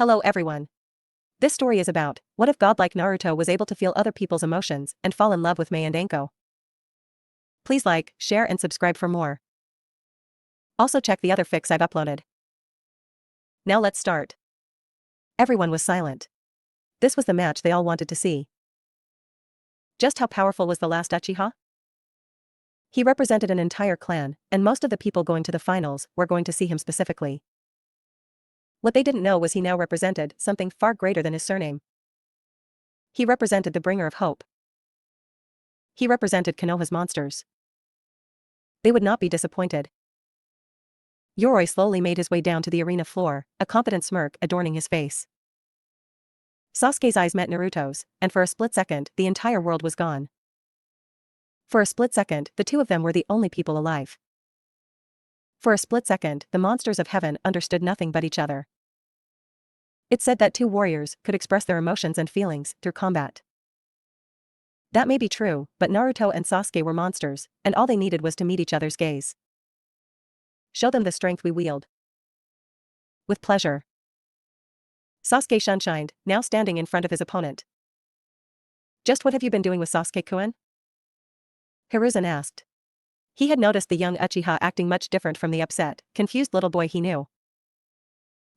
Hello everyone. This story is about, what if God-like Naruto was able to feel other people's emotions and fall in love with Mei and Anko? Please like, share and subscribe for more. Also check the other fics I've uploaded. Now let's start. Everyone was silent. This was the match they all wanted to see. Just how powerful was the last Uchiha? He represented an entire clan, and most of the people going to the finals were going to see him specifically. What they didn't know was he now represented something far greater than his surname. He represented the bringer of hope. He represented Konoha's monsters. They would not be disappointed. Yoroi slowly made his way down to the arena floor, a confident smirk adorning his face. Sasuke's eyes met Naruto's, and for a split second, the entire world was gone. For a split second, the two of them were the only people alive. For a split second, the monsters of heaven understood nothing but each other. It said that two warriors could express their emotions and feelings through combat. That may be true, but Naruto and Sasuke were monsters, and all they needed was to meet each other's gaze. Show them the strength we wield. With pleasure. Sasuke shunshined, now standing in front of his opponent. Just what have you been doing with Sasuke-kun? Hiruzen asked. He had noticed the young Uchiha acting much different from the upset, confused little boy he knew.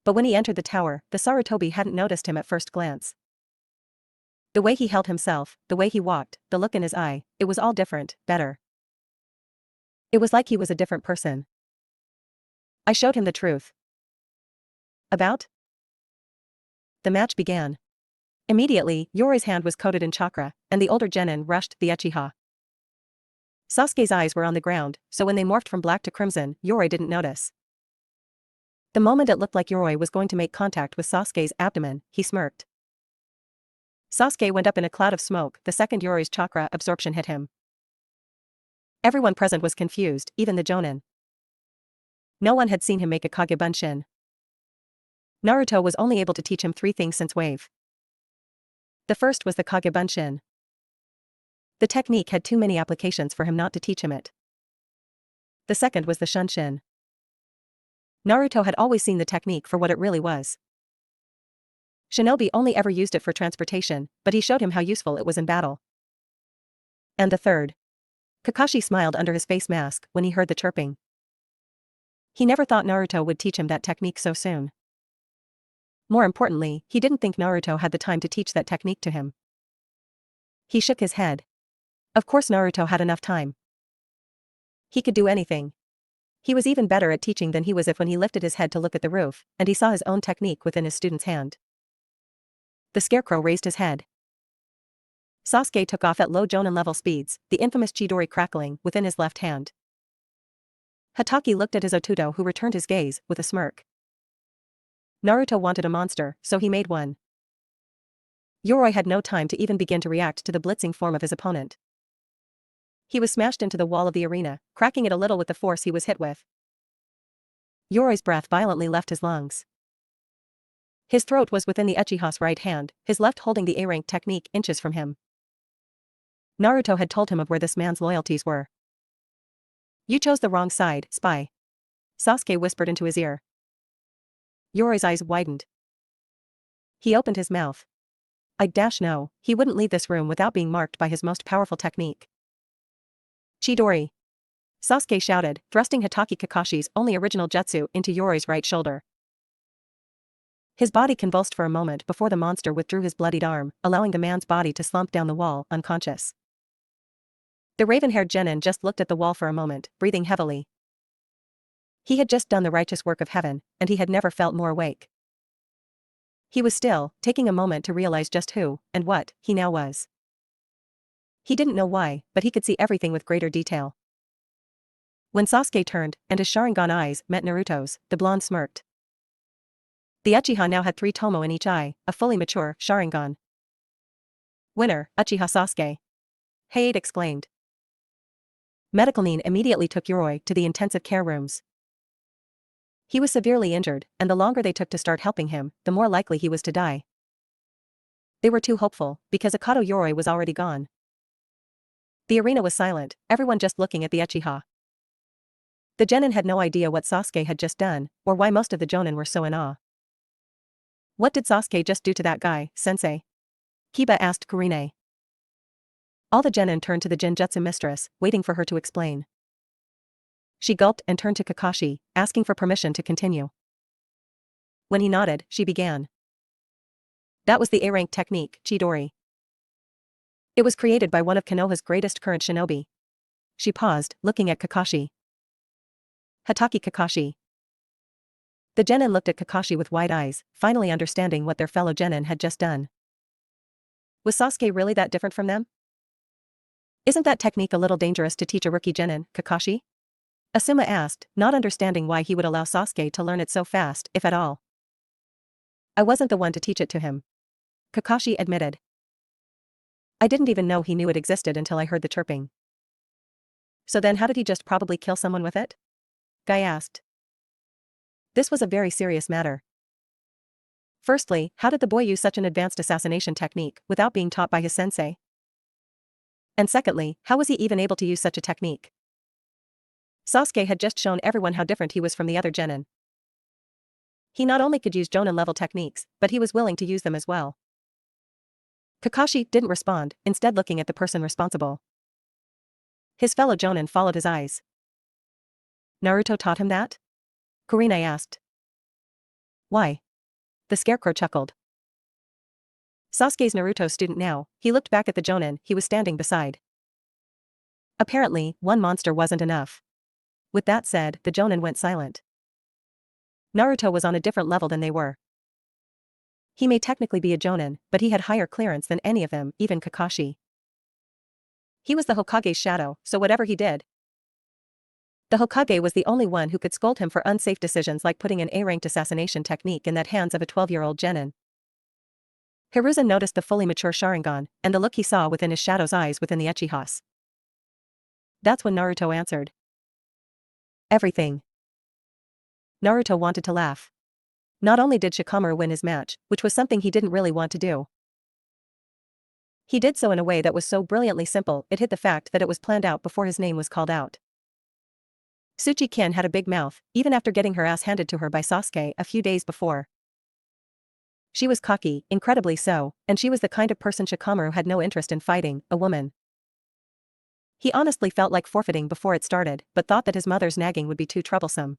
But when he entered the tower, the Sarutobi hadn't noticed him at first glance. The way he held himself, the way he walked, the look in his eye, it was all different, better. It was like he was a different person. I showed him the truth. About? The match began. Immediately, Yoroi's hand was coated in chakra, and the older genin rushed the Uchiha. Sasuke's eyes were on the ground, so when they morphed from black to crimson, Yoroi didn't notice. The moment it looked like Yoroi was going to make contact with Sasuke's abdomen, he smirked. Sasuke went up in a cloud of smoke the second Yoroi's chakra absorption hit him. Everyone present was confused, even the Jonin. No one had seen him make a Kage Bunshin. Naruto was only able to teach him 3 things since Wave. The first was the Kage Bunshin. The technique had too many applications for him not to teach him it. The second was the Shunshin. Naruto had always seen the technique for what it really was. Shinobi only ever used it for transportation, but he showed him how useful it was in battle. And the third. Kakashi smiled under his face mask when he heard the chirping. He never thought Naruto would teach him that technique so soon. More importantly, he didn't think Naruto had the time to teach that technique to him. He shook his head. Of course Naruto had enough time. He could do anything. He was even better at teaching than he was when he lifted his head to look at the roof, and he saw his own technique within his student's hand. The scarecrow raised his head. Sasuke took off at low Jonin level speeds, the infamous Chidori crackling within his left hand. Hatake looked at his Otuto, who returned his gaze with a smirk. Naruto wanted a monster, so he made one. Yoroi had no time to even begin to react to the blitzing form of his opponent. He was smashed into the wall of the arena, cracking it a little with the force he was hit with. Yoroi's breath violently left his lungs. His throat was within the Uchiha's right hand, his left holding the A-rank technique inches from him. Naruto had told him of where this man's loyalties were. You chose the wrong side, spy. Sasuke whispered into his ear. Yoroi's eyes widened. He opened his mouth. No, he wouldn't leave this room without being marked by his most powerful technique. Chidori. Sasuke shouted, thrusting Hatake Kakashi's only original jutsu into Yoroi's right shoulder. His body convulsed for a moment before the monster withdrew his bloodied arm, allowing the man's body to slump down the wall, unconscious. The raven-haired genin just looked at the wall for a moment, breathing heavily. He had just done the righteous work of heaven, and he had never felt more awake. He was still, taking a moment to realize just who, and what, he now was. He didn't know why, but he could see everything with greater detail. When Sasuke turned, and his Sharingan eyes met Naruto's, the blonde smirked. The Uchiha now had 3 tomo in each eye, a fully mature Sharingan. Winner, Uchiha Sasuke. Hayate exclaimed. Medical Nin immediately took Yoroi to the intensive care rooms. He was severely injured, and the longer they took to start helping him, the more likely he was to die. They were too hopeful, because Akato Yoroi was already gone. The arena was silent, everyone just looking at the Uchiha. The genin had no idea what Sasuke had just done, or why most of the jonin were so in awe. What did Sasuke just do to that guy, sensei? Kiba asked Kurine. All the genin turned to the Genjutsu mistress, waiting for her to explain. She gulped and turned to Kakashi, asking for permission to continue. When he nodded, she began. That was the A-rank technique, Chidori. It was created by one of Konoha's greatest current shinobi. She paused, looking at Kakashi. Hatake Kakashi. The genin looked at Kakashi with wide eyes, finally understanding what their fellow genin had just done. Was Sasuke really that different from them? Isn't that technique a little dangerous to teach a rookie genin, Kakashi? Asuma asked, not understanding why he would allow Sasuke to learn it so fast, if at all. I wasn't the one to teach it to him. Kakashi admitted. I didn't even know he knew it existed until I heard the chirping. So then how did he just probably kill someone with it? Guy asked. This was a very serious matter. Firstly, how did the boy use such an advanced assassination technique without being taught by his sensei? And secondly, how was he even able to use such a technique? Sasuke had just shown everyone how different he was from the other genin. He not only could use jonin-level techniques, but he was willing to use them as well. Kakashi didn't respond, instead looking at the person responsible. His fellow jonin followed his eyes. Naruto taught him that? Kurine asked. Why? The scarecrow chuckled. Sasuke's Naruto student now, he looked back at the jonin he was standing beside. Apparently, one monster wasn't enough. With that said, the jonin went silent. Naruto was on a different level than they were. He may technically be a jonin, but he had higher clearance than any of them, even Kakashi. He was the Hokage's shadow, so whatever he did, the Hokage was the only one who could scold him for unsafe decisions like putting an A-ranked assassination technique in the hands of a 12-year-old genin. Hiruzen noticed the fully mature Sharingan, and the look he saw within his shadow's eyes within the Uchihas. That's when Naruto answered. Everything. Naruto wanted to laugh. Not only did Shikamaru win his match, which was something he didn't really want to do. He did so in a way that was so brilliantly simple it hid the fact that it was planned out before his name was called out. Tsuchi-kin had a big mouth, even after getting her ass handed to her by Sasuke a few days before. She was cocky, incredibly so, and she was the kind of person Shikamaru had no interest in fighting, a woman. He honestly felt like forfeiting before it started, but thought that his mother's nagging would be too troublesome.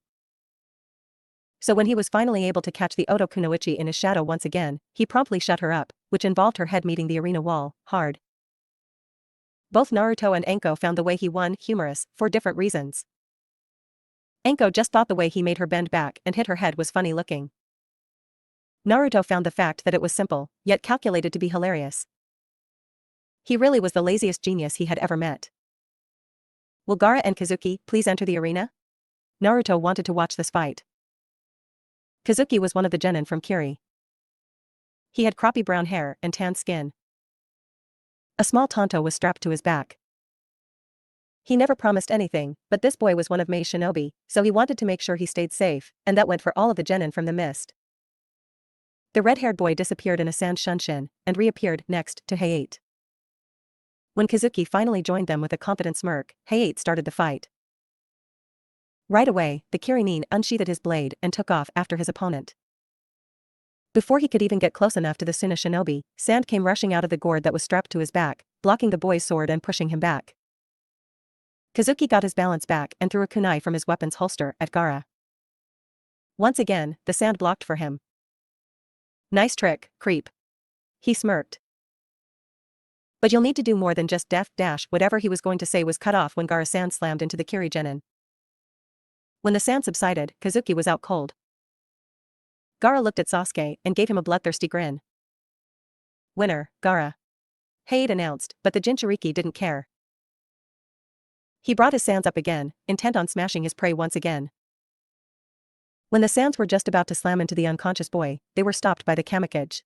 So when he was finally able to catch the Oto Kunoichi in his shadow once again, he promptly shut her up, which involved her head meeting the arena wall, hard. Both Naruto and Anko found the way he won humorous, for different reasons. Anko just thought the way he made her bend back and hit her head was funny looking. Naruto found the fact that it was simple, yet calculated to be hilarious. He really was the laziest genius he had ever met. Will Gaara and Kazuki please enter the arena? Naruto wanted to watch this fight. Kazuki was one of the genin from Kiri. He had croppy brown hair and tan skin. A small tanto was strapped to his back. He never promised anything, but this boy was one of Mei's shinobi, so he wanted to make sure he stayed safe, and that went for all of the genin from the mist. The red-haired boy disappeared in a sand shunshin, and reappeared next to Hayate. When Kazuki finally joined them with a confident smirk, Hayate started the fight. Right away, the Kirinin unsheathed his blade and took off after his opponent. Before he could even get close enough to the Suna shinobi, sand came rushing out of the gourd that was strapped to his back, blocking the boy's sword and pushing him back. Kazuki got his balance back and threw a kunai from his weapon's holster at Gaara. Once again, the sand blocked for him. Nice trick, creep. He smirked. But you'll need to do more than just dash. Whatever he was going to say was cut off when Gaara's sand slammed into the Kiri genin. When the sand subsided, Kazuki was out cold. Gaara looked at Sasuke and gave him a bloodthirsty grin. Winner, Gaara. Hayate announced, but the Jinchuriki didn't care. He brought his sands up again, intent on smashing his prey once again. When the sands were just about to slam into the unconscious boy, they were stopped by the Kamikage.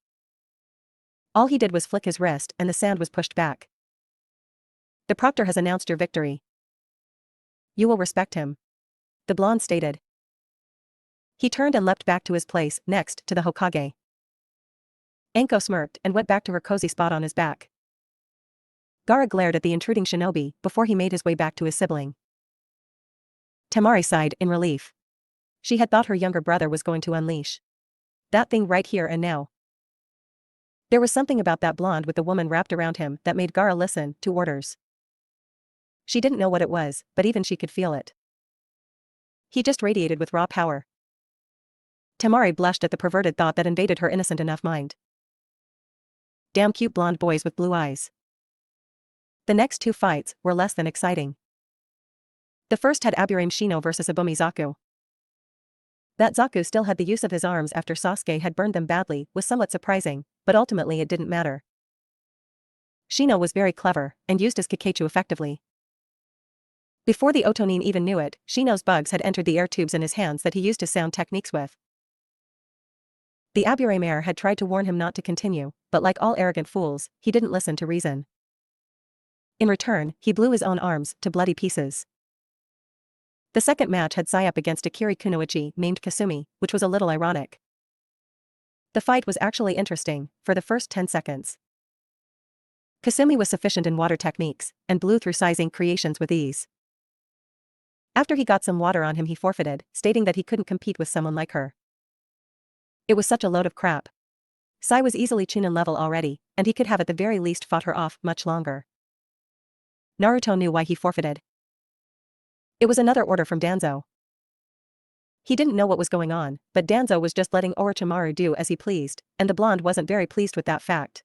All he did was flick his wrist and the sand was pushed back. The proctor has announced your victory. You will respect him. The blonde stated. He turned and leapt back to his place next to the Hokage. Anko smirked and went back to her cozy spot on his back. Gaara glared at the intruding shinobi before he made his way back to his sibling. Temari sighed in relief. She had thought her younger brother was going to unleash That thing right here and now. There was something about that blonde with the woman wrapped around him that made Gaara listen to orders. She didn't know what it was, but even she could feel it. He just radiated with raw power. Temari blushed at the perverted thought that invaded her innocent enough mind. Damn cute blonde boys with blue eyes. The next two fights were less than exciting. The first had Aburame Shino versus Abumi Zaku. That Zaku still had the use of his arms after Sasuke had burned them badly was somewhat surprising, but ultimately it didn't matter. Shino was very clever, and used his Kakechu effectively. Before the Otonin even knew it, Shino's bugs had entered the air tubes in his hands that he used his sound techniques with. The Aburame heir had tried to warn him not to continue, but like all arrogant fools, he didn't listen to reason. In return, he blew his own arms to bloody pieces. The second match had Sai up against a Kiri Kunoichi named Kasumi, which was a little ironic. The fight was actually interesting, for the first 10 seconds. Kasumi was sufficient in water techniques, and blew through Sai's creations with ease. After he got some water on him he forfeited, stating that he couldn't compete with someone like her. It was such a load of crap. Sai was easily Chunin level already, and he could have at the very least fought her off much longer. Naruto knew why he forfeited. It was another order from Danzo. He didn't know what was going on, but Danzo was just letting Orochimaru do as he pleased, and the blonde wasn't very pleased with that fact.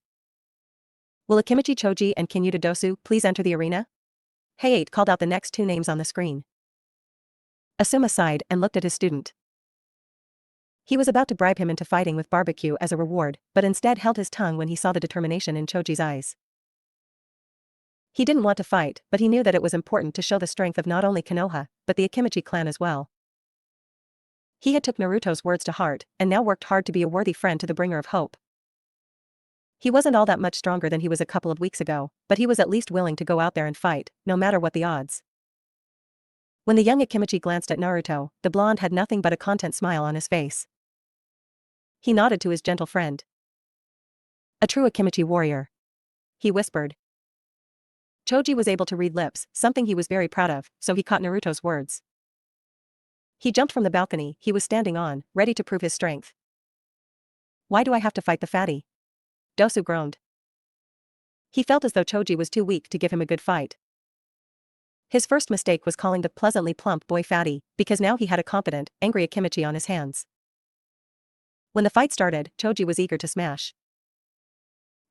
Will Akimichi Choji and Kinyuta Dosu please enter the arena? Hayate called out the next two names on the screen. Asuma sighed and looked at his student. He was about to bribe him into fighting with barbecue as a reward, but instead held his tongue when he saw the determination in Choji's eyes. He didn't want to fight, but he knew that it was important to show the strength of not only Konoha, but the Akimichi clan as well. He had took Naruto's words to heart, and now worked hard to be a worthy friend to the bringer of hope. He wasn't all that much stronger than he was a couple of weeks ago, but he was at least willing to go out there and fight, no matter what the odds. When the young Akimichi glanced at Naruto, the blonde had nothing but a content smile on his face. He nodded to his gentle friend. A true Akimichi warrior. He whispered. Choji was able to read lips, something he was very proud of, so he caught Naruto's words. He jumped from the balcony he was standing on, ready to prove his strength. Why do I have to fight the fatty? Dosu groaned. He felt as though Choji was too weak to give him a good fight. His first mistake was calling the pleasantly plump boy fatty, because now he had a competent, angry Akimichi on his hands. When the fight started, Choji was eager to smash.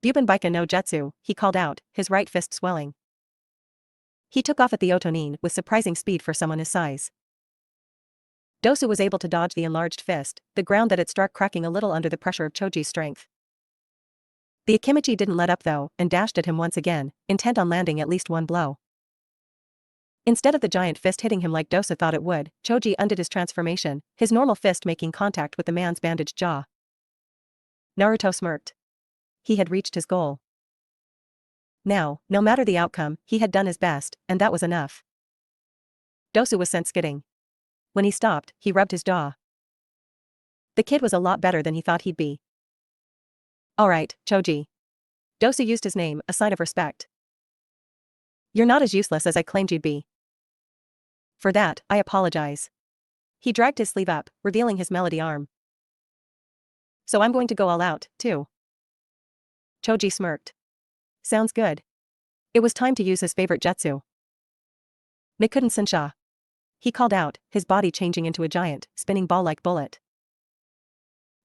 Buban Baika no Jutsu, he called out, his right fist swelling. He took off at the Otonin with surprising speed for someone his size. Dosu was able to dodge the enlarged fist, the ground that it struck cracking a little under the pressure of Choji's strength. The Akimichi didn't let up though, and dashed at him once again, intent on landing at least one blow. Instead of the giant fist hitting him like Dosu thought it would, Choji undid his transformation, his normal fist making contact with the man's bandaged jaw. Naruto smirked. He had reached his goal. Now, no matter the outcome, he had done his best, and that was enough. Dosu was sent skidding. When he stopped, he rubbed his jaw. The kid was a lot better than he thought he'd be. Alright, Choji. Dosu used his name, a sign of respect. You're not as useless as I claimed you'd be. For that, I apologize. He dragged his sleeve up, revealing his melody arm. So I'm going to go all out, too. Choji smirked. Sounds good. It was time to use his favorite jutsu. Nikuden Sensha. He called out, his body changing into a giant, spinning ball-like bullet.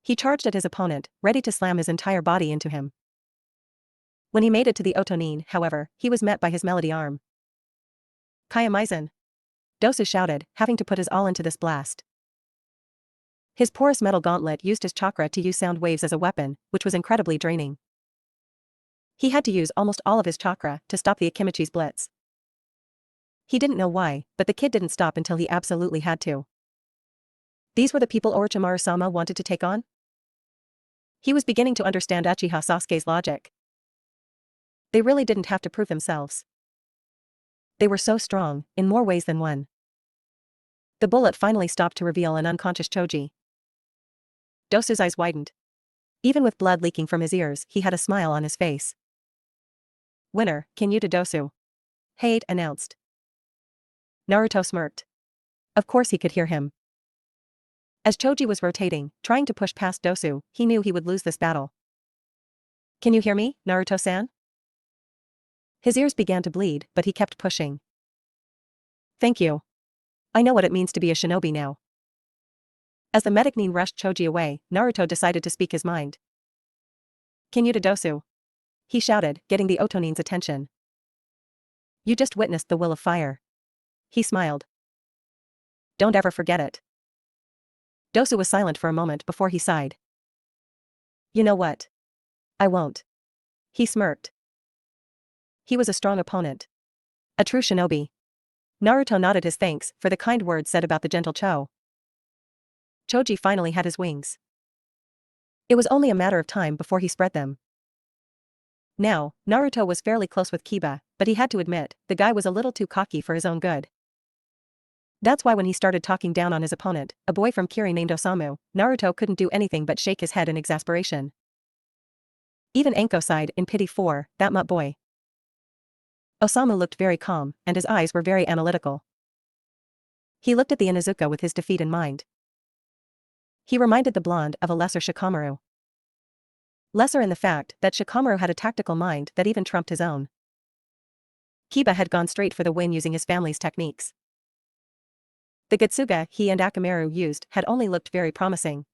He charged at his opponent, ready to slam his entire body into him. When he made it to the Otonin, however, he was met by his melody arm. Kayamaizen. Dosu shouted, having to put his all into this blast. His porous metal gauntlet used his chakra to use sound waves as a weapon, which was incredibly draining. He had to use almost all of his chakra to stop the Akimichi's blitz. He didn't know why, but the kid didn't stop until he absolutely had to. These were the people Orochimaru-sama wanted to take on? He was beginning to understand Uchiha Sasuke's logic. They really didn't have to prove themselves. They were so strong, in more ways than one. The bullet finally stopped to reveal an unconscious Choji. Dosu's eyes widened. Even with blood leaking from his ears, he had a smile on his face. Winner, Kinyuta Dosu. Hayate announced. Naruto smirked. Of course he could hear him. As Choji was rotating, trying to push past Dosu, he knew he would lose this battle. "Can you hear me, Naruto-san?" His ears began to bleed, but he kept pushing. "Thank you. I know what it means to be a shinobi now." As the medic nin rushed Choji away, Naruto decided to speak his mind. "Kinyuta Dosu," he shouted, getting the Otonin's attention. "You just witnessed the will of fire." He smiled. "Don't ever forget it." Dosu was silent for a moment before he sighed. "You know what? I won't." He smirked. He was a strong opponent. A true shinobi. Naruto nodded his thanks for the kind words said about the gentle Choji finally had his wings. It was only a matter of time before he spread them. Now, Naruto was fairly close with Kiba, but he had to admit, the guy was a little too cocky for his own good. That's why when he started talking down on his opponent, a boy from Kiri named Osamu, Naruto couldn't do anything but shake his head in exasperation. Even Anko sighed in pity for that mutt boy. Osamu looked very calm, and his eyes were very analytical. He looked at the Inuzuka with his defeat in mind. He reminded the blonde of a lesser Shikamaru. Lesser in the fact that Shikamaru had a tactical mind that even trumped his own. Kiba had gone straight for the win using his family's techniques. The Getsuga he and Akamaru used had only looked very promising.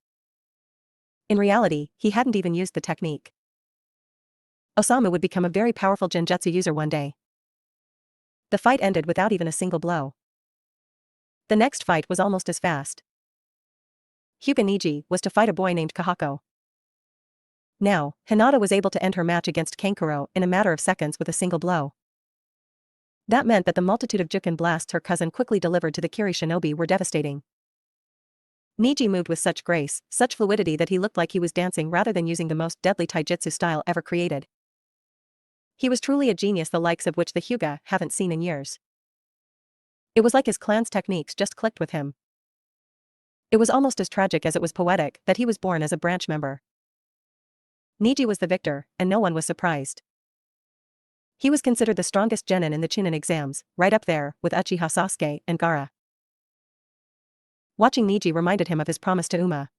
In reality, he hadn't even used the technique. Osamu would become a very powerful genjutsu user one day. The fight ended without even a single blow. The next fight was almost as fast. Hyuga Niji was to fight a boy named Kahako. Now, Hinata was able to end her match against Kankuro in a matter of seconds with a single blow. That meant that the multitude of Juken blasts her cousin quickly delivered to the Kiri shinobi were devastating. Niji moved with such grace, such fluidity that he looked like he was dancing rather than using the most deadly taijutsu style ever created. He was truly a genius, the likes of which the Hyuga haven't seen in years. It was like his clan's techniques just clicked with him. It was almost as tragic as it was poetic that he was born as a branch member. Niji was the victor, and no one was surprised. He was considered the strongest genin in the Chunin exams, right up there with Uchiha Sasuke and Gaara. Watching Niji reminded him of his promise to Uma.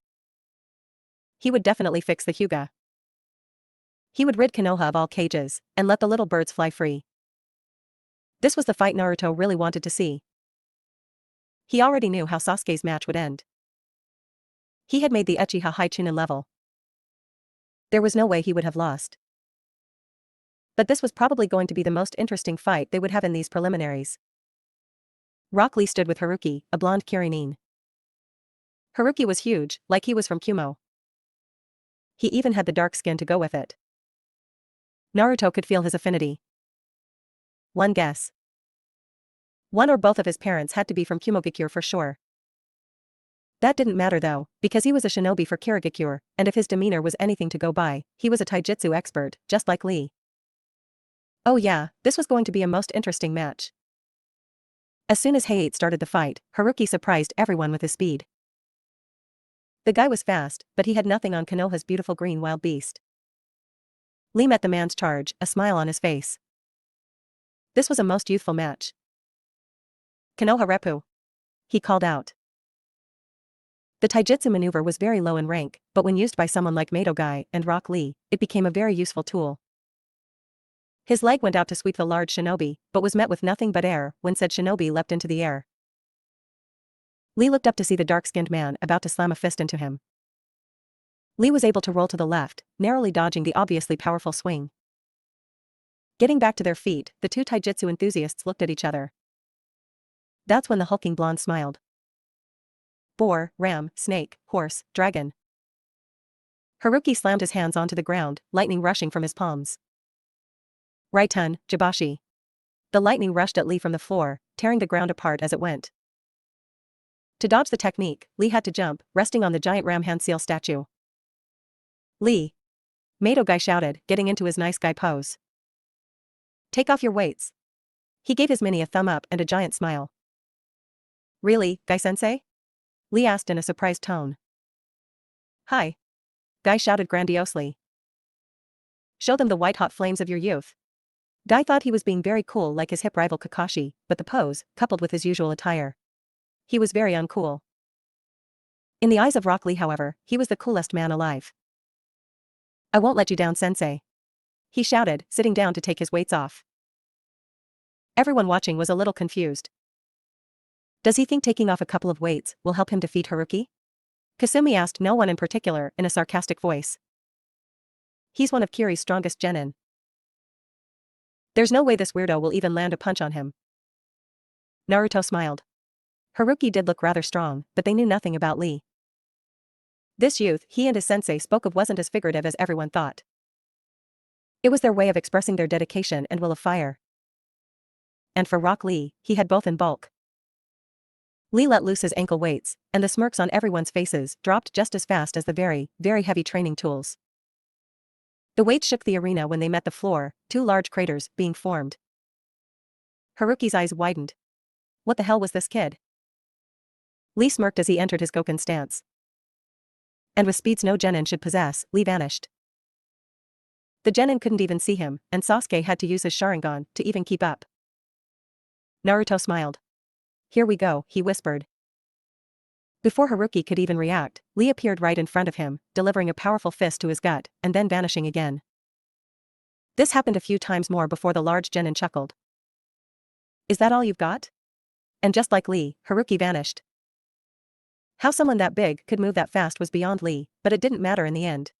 He would definitely fix the Hyuga. He would rid Konoha of all cages, and let the little birds fly free. This was the fight Naruto really wanted to see. He already knew how Sasuke's match would end. He had made the Uchiha High Chunin level. There was no way he would have lost. But this was probably going to be the most interesting fight they would have in these preliminaries. Rock Lee stood with Haruki, a blonde Kirinin. Haruki was huge, like he was from Kumo. He even had the dark skin to go with it. Naruto could feel his affinity. One guess. One or both of his parents had to be from Kumogakure for sure. That didn't matter though, because he was a shinobi for Kirigakure, and if his demeanor was anything to go by, he was a taijutsu expert, just like Lee. Oh yeah, this was going to be a most interesting match. As soon as Hayate started the fight, Haruki surprised everyone with his speed. The guy was fast, but he had nothing on Konoha's beautiful green wild beast. Lee met the man's charge, a smile on his face. This was a most youthful match. Konoha Reppu, he called out. The taijutsu maneuver was very low in rank, but when used by someone like Madogai and Rock Lee, it became a very useful tool. His leg went out to sweep the large shinobi, but was met with nothing but air when said shinobi leapt into the air. Lee looked up to see the dark-skinned man about to slam a fist into him. Lee was able to roll to the left, narrowly dodging the obviously powerful swing. Getting back to their feet, the two taijutsu enthusiasts looked at each other. That's when the hulking blonde smiled. Boar, ram, snake, horse, dragon. Haruki slammed his hands onto the ground, lightning rushing from his palms. Raitun, Jibashi. The lightning rushed at Lee from the floor, tearing the ground apart as it went. To dodge the technique, Lee had to jump, resting on the giant ram hand seal statue. Lee. Madogai shouted, getting into his nice guy pose. Take off your weights. He gave his mini a thumb up and a giant smile. Really, Guy-sensei? Lee asked in a surprised tone. Hi. Guy shouted grandiosely. Show them the white-hot flames of your youth. Guy thought he was being very cool like his hip rival Kakashi, but the pose, coupled with his usual attire. He was very uncool. In the eyes of Rock Lee, however, he was the coolest man alive. "I won't let you down, sensei," he shouted, sitting down to take his weights off. Everyone watching was a little confused. Does he think taking off a couple of weights will help him defeat Haruki? Kasumi asked no one in particular in a sarcastic voice. He's one of Kiri's strongest genin. There's no way this weirdo will even land a punch on him. Naruto smiled. Haruki did look rather strong, but they knew nothing about Lee. This youth he and his sensei spoke of wasn't as figurative as everyone thought. It was their way of expressing their dedication and will of fire. And for Rock Lee, he had both in bulk. Lee let loose his ankle weights, and the smirks on everyone's faces dropped just as fast as the very, very heavy training tools. The weights shook the arena when they met the floor, two large craters being formed. Haruki's eyes widened. What the hell was this kid? Lee smirked as he entered his Goken stance. And with speeds no genin should possess, Lee vanished. The genin couldn't even see him, and Sasuke had to use his Sharingan to even keep up. Naruto smiled. "Here we go," he whispered. Before Haruki could even react, Lee appeared right in front of him, delivering a powerful fist to his gut, and then vanishing again. This happened a few times more before the large genin chuckled. "Is that all you've got?" And just like Lee, Haruki vanished. How someone that big could move that fast was beyond Lee, but it didn't matter in the end.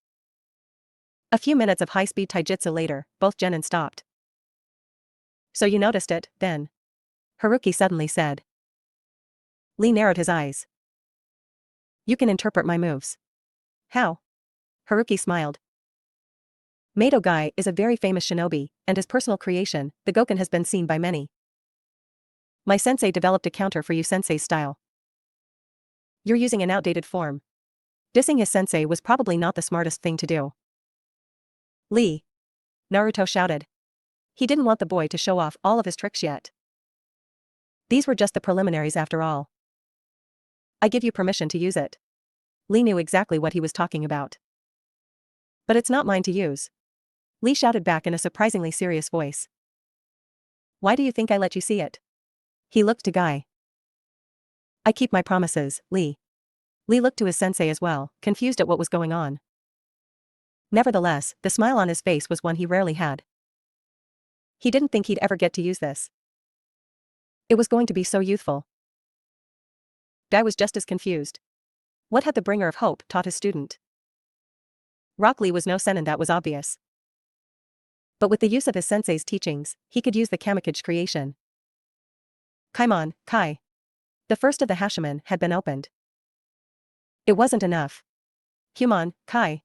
A few minutes of high-speed taijutsu later, both genin stopped. "So you noticed it, then?" Haruki suddenly said. Lee narrowed his eyes. "You can interpret my moves." "How?" Haruki smiled. Meido Guy is a very famous shinobi, and his personal creation, the Goken, has been seen by many. My sensei developed a counter for you sensei's style. You're using an outdated form. Dissing his sensei was probably not the smartest thing to do. "Lee!" Naruto shouted. He didn't want the boy to show off all of his tricks yet. These were just the preliminaries after all. "I give you permission to use it." Lee knew exactly what he was talking about. "But it's not mine to use." Lee shouted back in a surprisingly serious voice. "Why do you think I let you see it?" He looked to Guy. "I keep my promises, Lee." Lee looked to his sensei as well, confused at what was going on. Nevertheless, the smile on his face was one he rarely had. He didn't think he'd ever get to use this. It was going to be so youthful. Guy was just as confused. What had the bringer of hope taught his student? Rock Lee was no senin, that was obvious. But with the use of his sensei's teachings, he could use the Kamikage creation. Kaimon, Kai. The first of the Hashimen had been opened. It wasn't enough. Humon, Kai.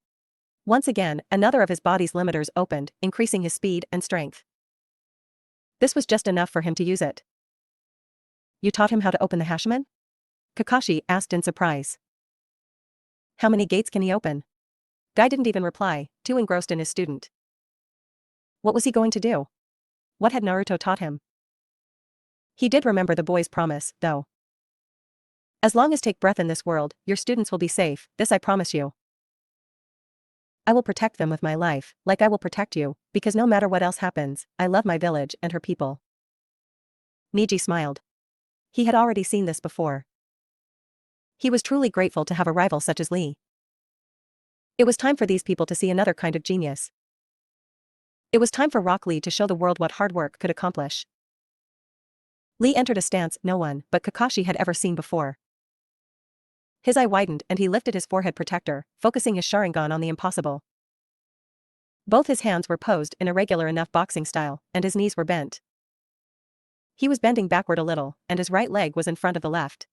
Once again, another of his body's limiters opened, increasing his speed and strength. This was just enough for him to use it. You taught him how to open the Hashimen? Kakashi asked in surprise. How many gates can he open? Guy didn't even reply, too engrossed in his student. What was he going to do? What had Naruto taught him? He did remember the boy's promise, though. As long as take breath in this world, your students will be safe, this I promise you. I will protect them with my life, like I will protect you, because no matter what else happens, I love my village and her people. Niji smiled. He had already seen this before. He was truly grateful to have a rival such as Lee. It was time for these people to see another kind of genius. It was time for Rock Lee to show the world what hard work could accomplish. Lee entered a stance no one but Kakashi had ever seen before. His eye widened and he lifted his forehead protector, focusing his Sharingan on the impossible. Both his hands were posed in a regular enough boxing style, and his knees were bent. He was bending backward a little, and his right leg was in front of the left.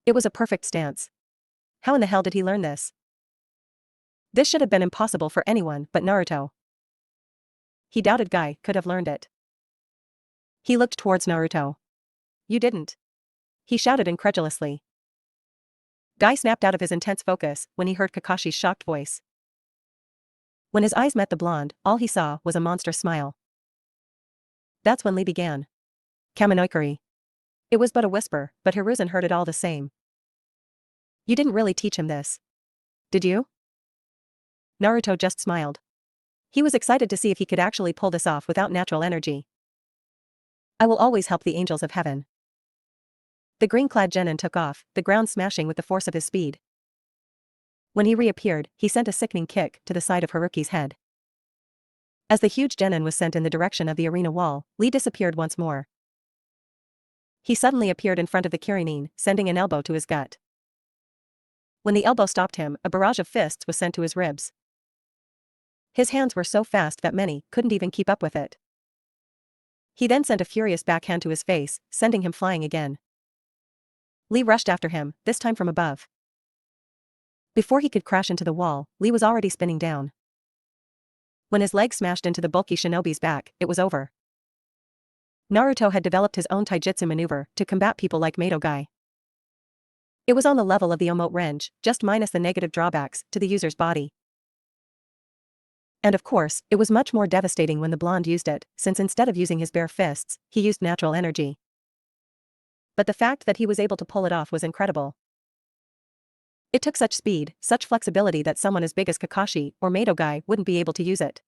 It was a perfect stance. How in the hell did he learn this? This should have been impossible for anyone but Naruto. He doubted Guy could have learned it. He looked towards Naruto. You didn't. He shouted incredulously. Guy snapped out of his intense focus when he heard Kakashi's shocked voice. When his eyes met the blonde, all he saw was a monstrous smile. That's when Lee began. Kaminoikari. It was but a whisper, but Hiruzen heard it all the same. You didn't really teach him this. Did you? Naruto just smiled. He was excited to see if he could actually pull this off without natural energy. I will always help the angels of heaven. The green-clad genin took off, the ground smashing with the force of his speed. When he reappeared, he sent a sickening kick to the side of Haruki's head. As the huge genin was sent in the direction of the arena wall, Lee disappeared once more. He suddenly appeared in front of the Kirinin, sending an elbow to his gut. When the elbow stopped him, a barrage of fists was sent to his ribs. His hands were so fast that many couldn't even keep up with it. He then sent a furious backhand to his face, sending him flying again. Lee rushed after him, this time from above. Before he could crash into the wall, Lee was already spinning down. When his leg smashed into the bulky shinobi's back, it was over. Naruto had developed his own taijutsu maneuver to combat people like Mei. It was on the level of the Omote Renge, just minus the negative drawbacks to the user's body. And of course, it was much more devastating when the blonde used it, since instead of using his bare fists, he used natural energy. But the fact that he was able to pull it off was incredible. It took such speed, such flexibility that someone as big as Kakashi or Mei wouldn't be able to use it.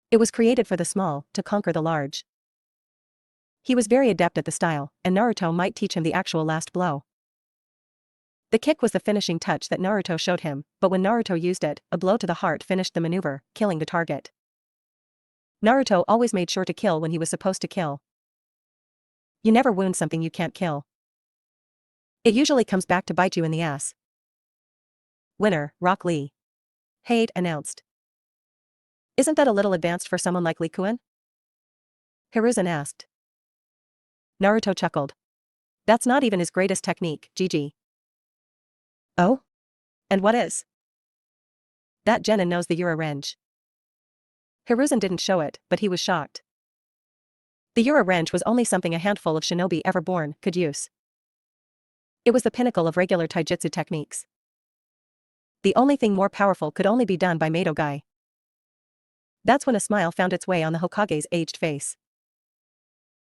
It was created for the small, to conquer the large. He was very adept at the style, and Naruto might teach him the actual last blow. The kick was the finishing touch that Naruto showed him, but when Naruto used it, a blow to the heart finished the maneuver, killing the target. Naruto always made sure to kill when he was supposed to kill. You never wound something you can't kill. It usually comes back to bite you in the ass. Winner, Rock Lee. Hyuga announced. Isn't that a little advanced for someone like Lee Kun? Hiruzen asked. Naruto chuckled. That's not even his greatest technique, GG. Oh? And what is? That genin knows the Ura Renge. Hiruzen didn't show it, but he was shocked. The Ura Renge was only something a handful of shinobi ever born could use. It was the pinnacle of regular taijutsu techniques. The only thing more powerful could only be done by Mei. That's when a smile found its way on the Hokage's aged face.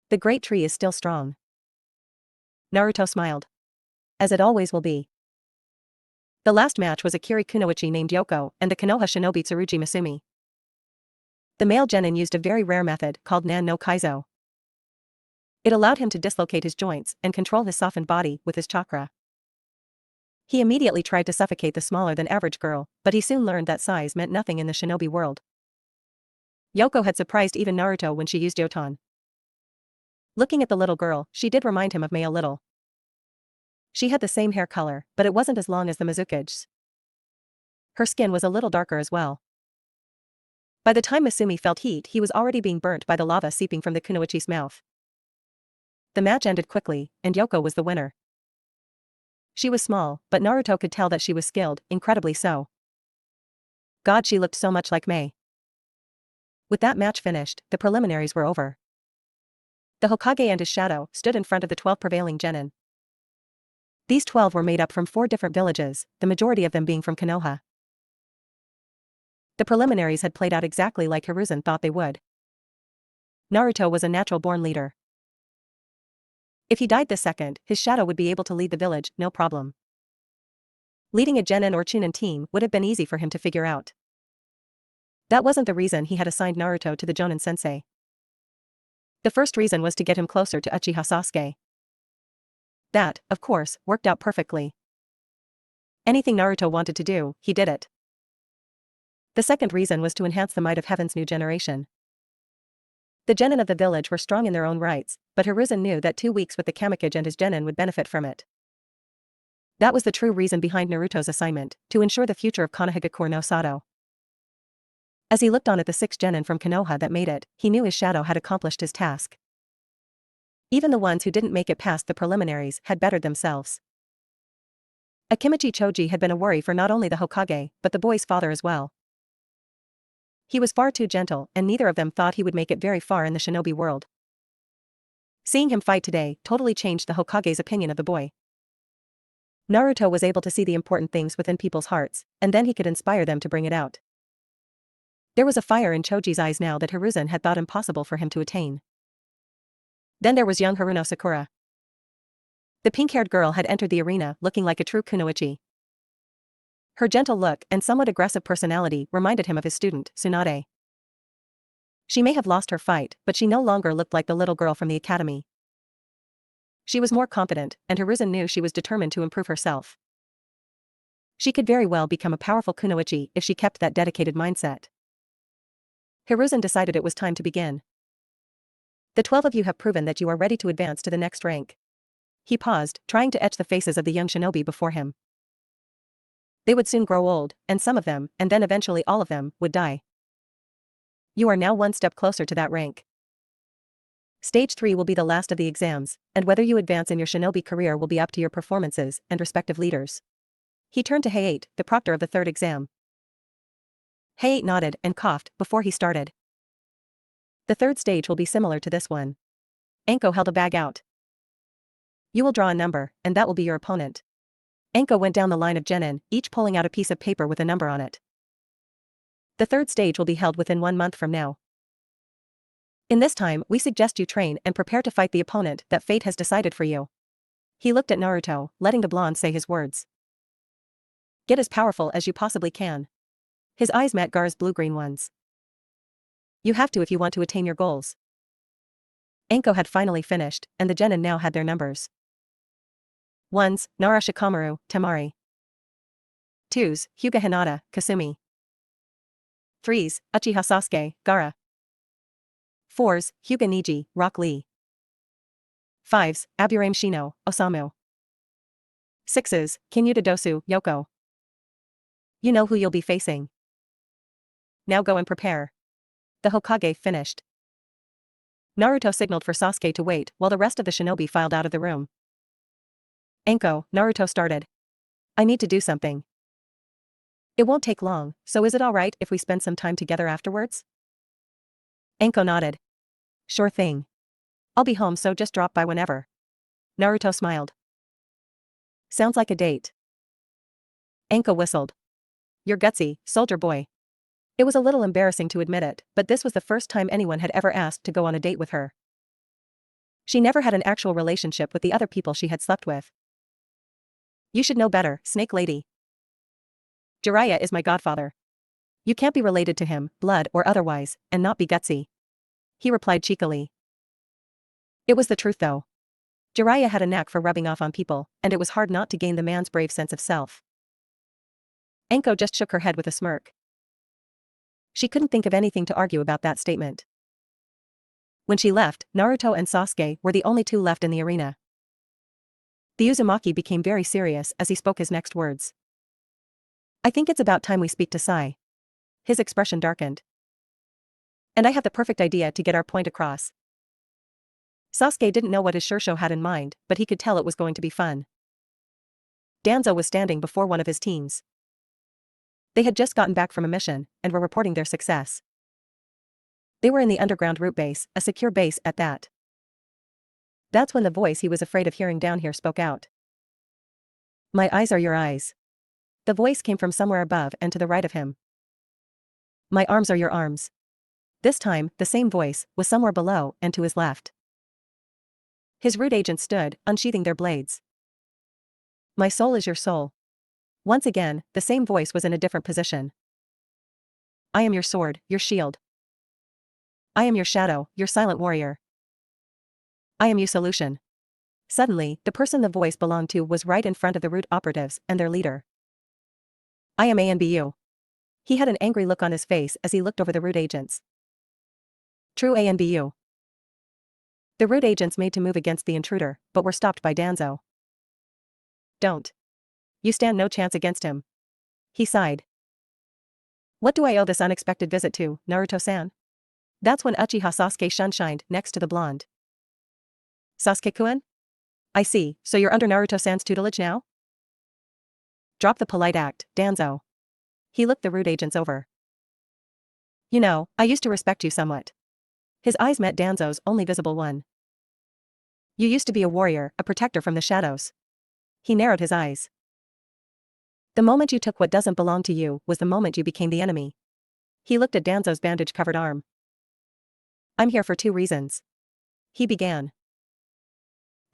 The great tree is still strong. Naruto smiled. As it always will be. The last match was a Kiri Kunoichi named Yoko and the Konoha shinobi Tsurugi Masumi. The male genin used a very rare method called Nan no Kaizo. It allowed him to dislocate his joints and control his softened body with his chakra. He immediately tried to suffocate the smaller-than-average girl, but he soon learned that size meant nothing in the shinobi world. Yoko had surprised even Naruto when she used Yoton. Looking at the little girl, she did remind him of Mei a little. She had the same hair color, but it wasn't as long as the Mizuki's. Her skin was a little darker as well. By the time Masumi felt heat, he was already being burnt by the lava seeping from the kunoichi's mouth. The match ended quickly, and Yoko was the winner. She was small, but Naruto could tell that she was skilled, incredibly so. God, she looked so much like Mei. With that match finished, the preliminaries were over. The Hokage and his shadow stood in front of the 12 prevailing genin. These 12 were made up from 4 different villages, the majority of them being from Konoha. The preliminaries had played out exactly like Hiruzen thought they would. Naruto was a natural-born leader. If he died this second, his shadow would be able to lead the village, no problem. Leading a genin or chunin team would have been easy for him to figure out. That wasn't the reason he had assigned Naruto to the Jonin sensei. The first reason was to get him closer to Uchiha Sasuke. That, of course, worked out perfectly. Anything Naruto wanted to do, he did it. The second reason was to enhance the might of Heaven's new generation. The genin of the village were strong in their own rights, but Hiruzen knew that 2 weeks with the Kamikage and his genin would benefit from it. That was the true reason behind Naruto's assignment, to ensure the future of Konohagakure no Sato. As he looked on at the 6 genin from Konoha that made it, he knew his shadow had accomplished his task. Even the ones who didn't make it past the preliminaries had bettered themselves. Akimichi Choji had been a worry for not only the Hokage, but the boy's father as well. He was far too gentle, and neither of them thought he would make it very far in the shinobi world. Seeing him fight today totally changed the Hokage's opinion of the boy. Naruto was able to see the important things within people's hearts, and then he could inspire them to bring it out. There was a fire in Choji's eyes now that Hiruzen had thought impossible for him to attain. Then there was young Haruno Sakura. The pink-haired girl had entered the arena looking like a true kunoichi. Her gentle look and somewhat aggressive personality reminded him of his student, Tsunade. She may have lost her fight, but she no longer looked like the little girl from the academy. She was more confident, and Hiruzen knew she was determined to improve herself. She could very well become a powerful kunoichi if she kept that dedicated mindset. Hiruzen decided it was time to begin. The 12 of you have proven that you are ready to advance to the next rank. He paused, trying to etch the faces of the young shinobi before him. They would soon grow old, and some of them, and then eventually all of them, would die. You are now one step closer to that rank. Stage 3 will be the last of the exams, and whether you advance in your shinobi career will be up to your performances and respective leaders. He turned to Hayate, the proctor of the third exam. Hayate nodded and coughed before he started. The third stage will be similar to this one. Anko held a bag out. You will draw a number, and that will be your opponent. Anko went down the line of genin, each pulling out a piece of paper with a number on it. The third stage will be held within 1 month from now. In this time, we suggest you train and prepare to fight the opponent that fate has decided for you. He looked at Naruto, letting the blonde say his words. Get as powerful as you possibly can. His eyes met Gar's blue-green ones. You have to if you want to attain your goals. Anko had finally finished, and the genin now had their numbers. 1s, Nara Shikamaru, Temari. 2s, Hyuga Hinata, Kasumi. 3s, Uchiha Sasuke, Gaara. 4s, Hyuga Neji, Rock Lee. 5s, Aburame Shino, Osamu. 6s, Kinyuta Dosu, Yoko. You know who you'll be facing. Now go and prepare. The Hokage finished. Naruto signaled for Sasuke to wait while the rest of the shinobi filed out of the room. Anko, Naruto started. I need to do something. It won't take long, so is it alright if we spend some time together afterwards? Anko nodded. Sure thing. I'll be home, so just drop by whenever. Naruto smiled. Sounds like a date. Anko whistled. You're gutsy, soldier boy. It was a little embarrassing to admit it, but this was the first time anyone had ever asked to go on a date with her. She never had an actual relationship with the other people she had slept with. You should know better, Snake Lady. Jiraiya is my godfather. You can't be related to him, blood or otherwise, and not be gutsy. He replied cheekily. It was the truth though. Jiraiya had a knack for rubbing off on people, and it was hard not to gain the man's brave sense of self. Anko just shook her head with a smirk. She couldn't think of anything to argue about that statement. When she left, Naruto and Sasuke were the only two left in the arena. The Uzumaki became very serious as he spoke his next words. I think it's about time we speak to Sai. His expression darkened. And I have the perfect idea to get our point across. Sasuke didn't know what his Shursho had in mind, but he could tell it was going to be fun. Danzo was standing before one of his teams. They had just gotten back from a mission, and were reporting their success. They were in the underground root base, a secure base at that. That's when the voice he was afraid of hearing down here spoke out. My eyes are your eyes. The voice came from somewhere above and to the right of him. My arms are your arms. This time, the same voice was somewhere below and to his left. His root agents stood, unsheathing their blades. My soul is your soul. Once again, the same voice was in a different position. I am your sword, your shield. I am your shadow, your silent warrior. I am your solution. Suddenly, the person the voice belonged to was right in front of the root operatives and their leader. I am ANBU. He had an angry look on his face as he looked over the root agents. True ANBU. The root agents made to move against the intruder, but were stopped by Danzo. Don't. You stand no chance against him. He sighed. What do I owe this unexpected visit to, Naruto-san? That's when Uchiha Sasuke shunshined next to the blonde. Sasuke-kun? I see, so you're under Naruto-san's tutelage now? Drop the polite act, Danzo. He looked the root agents over. You know, I used to respect you somewhat. His eyes met Danzo's only visible one. You used to be a warrior, a protector from the shadows. He narrowed his eyes. The moment you took what doesn't belong to you was the moment you became the enemy. He looked at Danzo's bandage-covered arm. I'm here for 2 reasons. He began.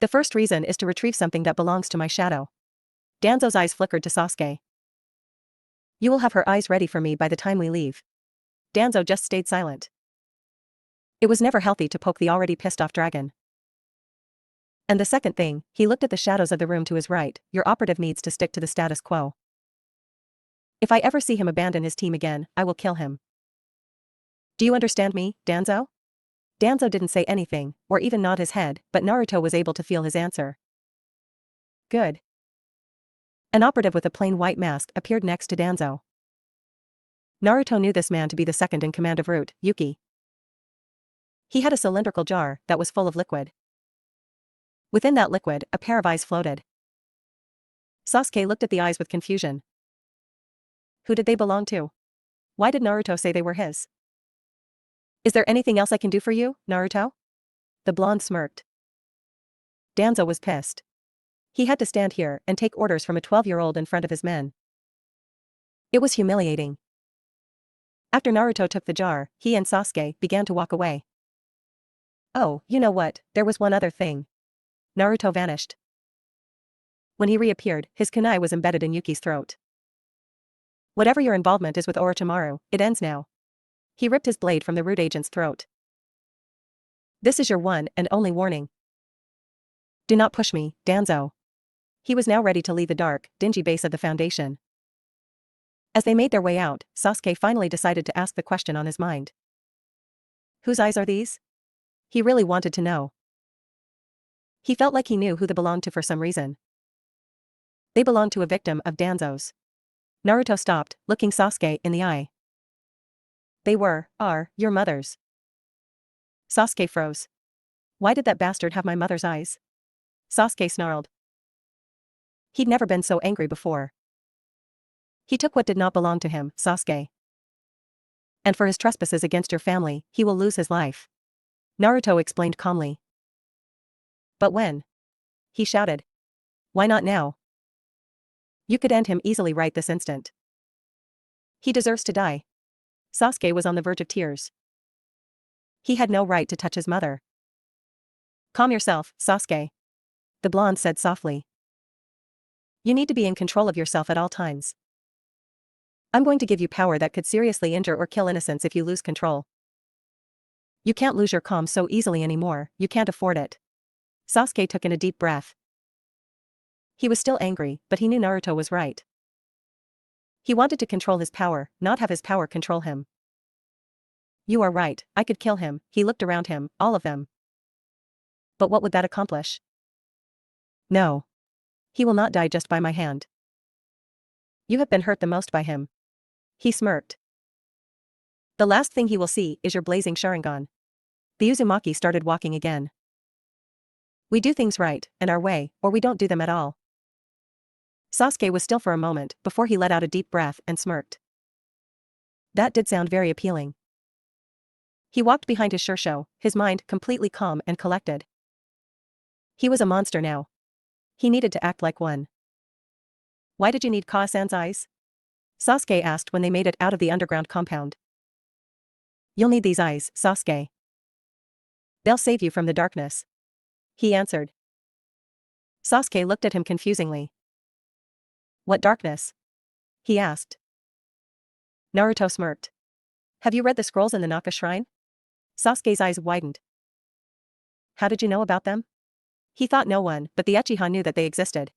The first reason is to retrieve something that belongs to my shadow. Danzo's eyes flickered to Sasuke. You will have her eyes ready for me by the time we leave. Danzo just stayed silent. It was never healthy to poke the already pissed-off dragon. And the second thing, he looked at the shadows of the room to his right, your operative needs to stick to the status quo. If I ever see him abandon his team again, I will kill him. Do you understand me, Danzo? Danzo didn't say anything, or even nod his head, but Naruto was able to feel his answer. Good. An operative with a plain white mask appeared next to Danzo. Naruto knew this man to be the second in command of Root, Yuki. He had a cylindrical jar that was full of liquid. Within that liquid, a pair of eyes floated. Sasuke looked at the eyes with confusion. Who did they belong to? Why did Naruto say they were his? Is there anything else I can do for you, Naruto? The blonde smirked. Danzo was pissed. He had to stand here and take orders from a 12-year-old in front of his men. It was humiliating. After Naruto took the jar, he and Sasuke began to walk away. Oh, you know what, there was one other thing. Naruto vanished. When he reappeared, his kunai was embedded in Yuki's throat. Whatever your involvement is with Orochimaru, it ends now. He ripped his blade from the Root agent's throat. This is your one and only warning. Do not push me, Danzo. He was now ready to leave the dark, dingy base of the Foundation. As they made their way out, Sasuke finally decided to ask the question on his mind. Whose eyes are these? He really wanted to know. He felt like he knew who they belonged to for some reason. They belonged to a victim of Danzo's. Naruto stopped, looking Sasuke in the eye. They are your mother's. Sasuke froze. Why did that bastard have my mother's eyes? Sasuke snarled. He'd never been so angry before. He took what did not belong to him, Sasuke. And for his trespasses against your family, he will lose his life. Naruto explained calmly. But when? He shouted. Why not now? You could end him easily right this instant. He deserves to die. Sasuke was on the verge of tears. He had no right to touch his mother. Calm yourself, Sasuke. The blonde said softly. You need to be in control of yourself at all times. I'm going to give you power that could seriously injure or kill innocents if you lose control. You can't lose your calm so easily anymore, you can't afford it. Sasuke took in a deep breath. He was still angry, but he knew Naruto was right. He wanted to control his power, not have his power control him. You are right, I could kill him. He looked around him, all of them. But what would that accomplish? No. He will not die just by my hand. You have been hurt the most by him. He smirked. The last thing he will see is your blazing Sharingan. The Uzumaki started walking again. We do things right, and our way, or we don't do them at all. Sasuke was still for a moment before he let out a deep breath and smirked. That did sound very appealing. He walked behind his Shursho, his mind completely calm and collected. He was a monster now. He needed to act like one. Why did you need Koa-san's eyes? Sasuke asked when they made it out of the underground compound. You'll need these eyes, Sasuke. They'll save you from the darkness. He answered. Sasuke looked at him confusingly. What darkness? He asked. Naruto smirked. Have you read the scrolls in the Naka shrine? Sasuke's eyes widened. How did you know about them? He thought no one but the Uchiha knew that they existed.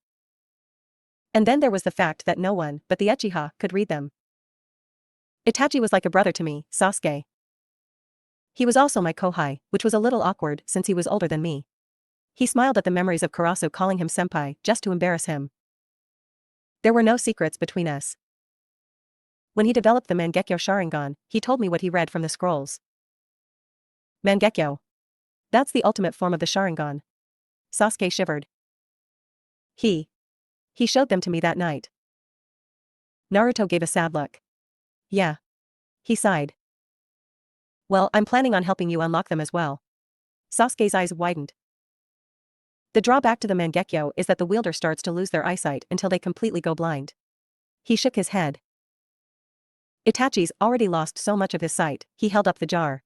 And then there was the fact that no one but the Uchiha could read them. Itachi was like a brother to me, Sasuke. He was also my kohai, which was a little awkward since he was older than me. He smiled at the memories of Karasu calling him senpai just to embarrass him. There were no secrets between us. When he developed the Mangekyo Sharingan, he told me what he read from the scrolls. Mangekyo. That's the ultimate form of the Sharingan. Sasuke shivered. He showed them to me that night. Naruto gave a sad look. Yeah. He sighed. Well, I'm planning on helping you unlock them as well. Sasuke's eyes widened. The drawback to the Mangekyo is that the wielder starts to lose their eyesight until they completely go blind. He shook his head. Itachi's already lost so much of his sight, he held up the jar.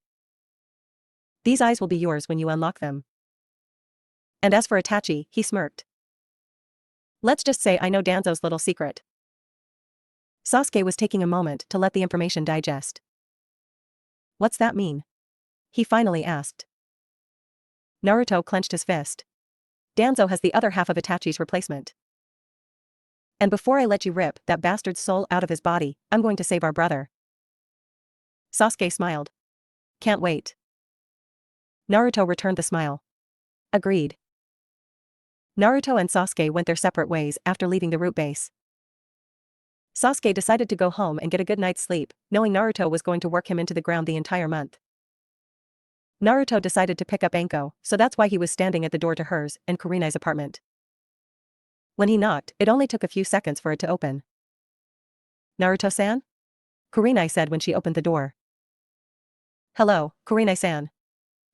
These eyes will be yours when you unlock them. And as for Itachi, he smirked. Let's just say I know Danzo's little secret. Sasuke was taking a moment to let the information digest. What's that mean? He finally asked. Naruto clenched his fist. Danzo has the other half of Itachi's replacement. And before I let you rip that bastard's soul out of his body, I'm going to save our brother. Sasuke smiled. Can't wait. Naruto returned the smile. Agreed. Naruto and Sasuke went their separate ways after leaving the root base. Sasuke decided to go home and get a good night's sleep, knowing Naruto was going to work him into the ground the entire month. Naruto decided to pick up Anko, so that's why he was standing at the door to hers and Kurenai's apartment. When he knocked, it only took a few seconds for it to open. Naruto-san? Kurenai said when she opened the door. Hello, Kurenai-san.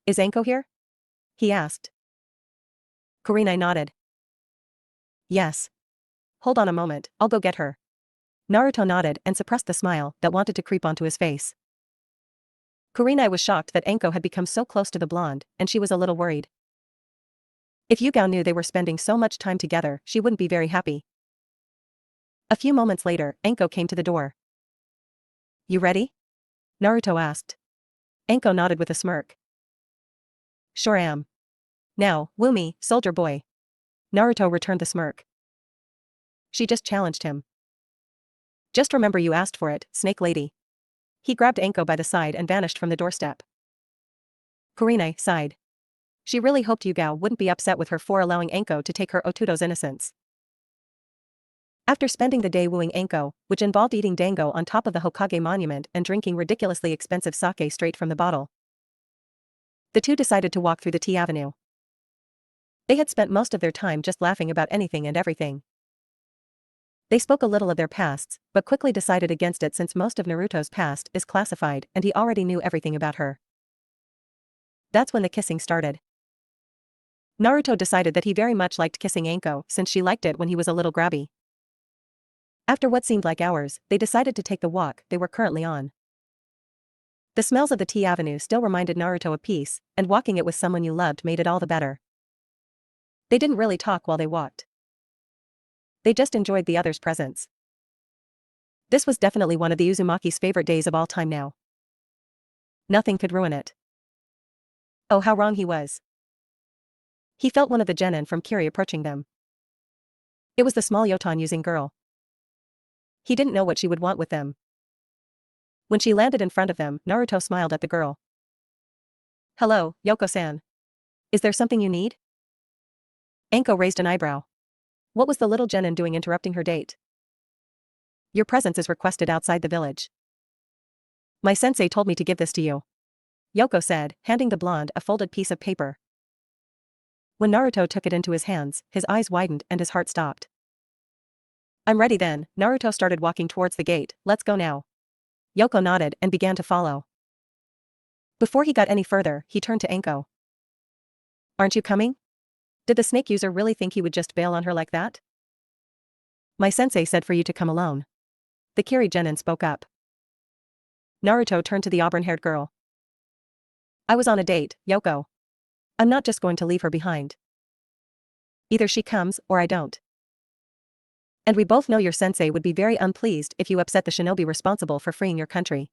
Is Anko here? He asked. Kurenai nodded. Yes. Hold on a moment, I'll go get her. Naruto nodded and suppressed the smile that wanted to creep onto his face. Kurenai was shocked that Anko had become so close to the blonde, and she was a little worried. If Hyuga knew they were spending so much time together, she wouldn't be very happy. A few moments later, Anko came to the door. You ready? Naruto asked. Anko nodded with a smirk. Sure am. Now, woo me, soldier boy. Naruto returned the smirk. She just challenged him. Just remember you asked for it, snake lady. He grabbed Anko by the side and vanished from the doorstep. Kurenai sighed. She really hoped Hyuga wouldn't be upset with her for allowing Anko to take her Otudo's innocence. After spending the day wooing Anko, which involved eating dango on top of the Hokage monument and drinking ridiculously expensive sake straight from the bottle, the two decided to walk through the tea avenue. They had spent most of their time just laughing about anything and everything. They spoke a little of their pasts, but quickly decided against it since most of Naruto's past is classified and he already knew everything about her. That's when the kissing started. Naruto decided that he very much liked kissing Anko since she liked it when he was a little grabby. After what seemed like hours, they decided to take the walk they were currently on. The smells of the tea avenue still reminded Naruto of peace, and walking it with someone you loved made it all the better. They didn't really talk while they walked. They just enjoyed the other's presence. This was definitely one of the Uzumaki's favorite days of all time now. Nothing could ruin it. Oh, how wrong he was. He felt one of the genin from Kiri approaching them. It was the small Yotan-using girl. He didn't know what she would want with them. When she landed in front of them, Naruto smiled at the girl. Hello, Yoko-san. Is there something you need? Anko raised an eyebrow. What was the little genin doing interrupting her date? Your presence is requested outside the village. My sensei told me to give this to you. Yoko said, handing the blonde a folded piece of paper. When Naruto took it into his hands, his eyes widened and his heart stopped. I'm ready then. Naruto started walking towards the gate. Let's go now. Yoko nodded and began to follow. Before he got any further, he turned to Anko. Aren't you coming? Did the snake user really think he would just bail on her like that? My sensei said for you to come alone. The Kiri genin spoke up. Naruto turned to the auburn-haired girl. I was on a date, Yoko. I'm not just going to leave her behind. Either she comes, or I don't. And we both know your sensei would be very unpleased if you upset the shinobi responsible for freeing your country.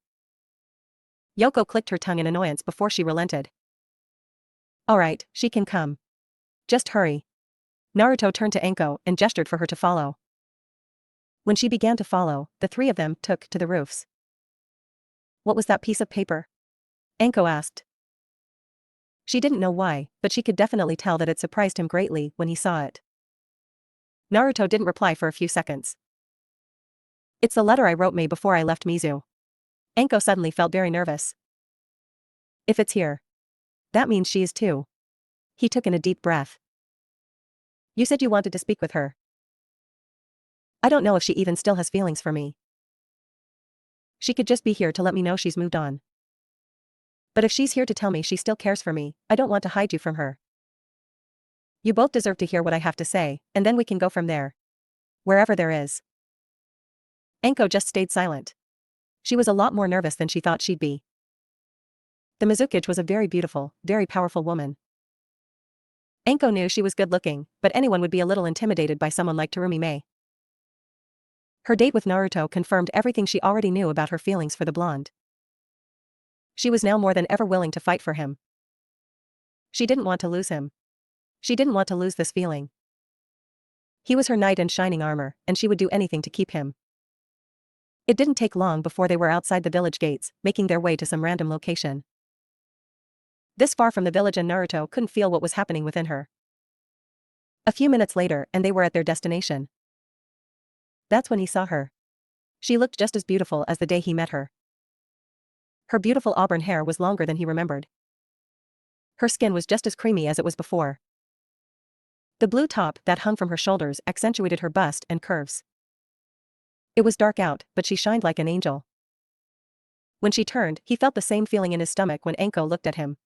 Yoko clicked her tongue in annoyance before she relented. Alright, she can come. Just hurry. Naruto turned to Anko and gestured for her to follow. When she began to follow, the three of them took to the roofs. What was that piece of paper? Anko asked. She didn't know why, but she could definitely tell that it surprised him greatly when he saw it. Naruto didn't reply for a few seconds. It's the letter I wrote Mei before I left Mizu. Anko suddenly felt very nervous. If it's here, that means she is too. He took in a deep breath. You said you wanted to speak with her. I don't know if she even still has feelings for me. She could just be here to let me know she's moved on. But if she's here to tell me she still cares for me, I don't want to hide you from her. You both deserve to hear what I have to say, and then we can go from there. Wherever there is. Anko just stayed silent. She was a lot more nervous than she thought she'd be. The Mizukage was a very beautiful, very powerful woman. Anko knew she was good-looking, but anyone would be a little intimidated by someone like Terumi Mei. Her date with Naruto confirmed everything she already knew about her feelings for the blonde. She was now more than ever willing to fight for him. She didn't want to lose him. She didn't want to lose this feeling. He was her knight in shining armor, and she would do anything to keep him. It didn't take long before they were outside the village gates, making their way to some random location. This far from the village, and Naruto couldn't feel what was happening within her. A few minutes later, and they were at their destination. That's when he saw her. She looked just as beautiful as the day he met her. Her beautiful auburn hair was longer than he remembered. Her skin was just as creamy as it was before. The blue top that hung from her shoulders accentuated her bust and curves. It was dark out, but she shined like an angel. When she turned, he felt the same feeling in his stomach when Anko looked at him.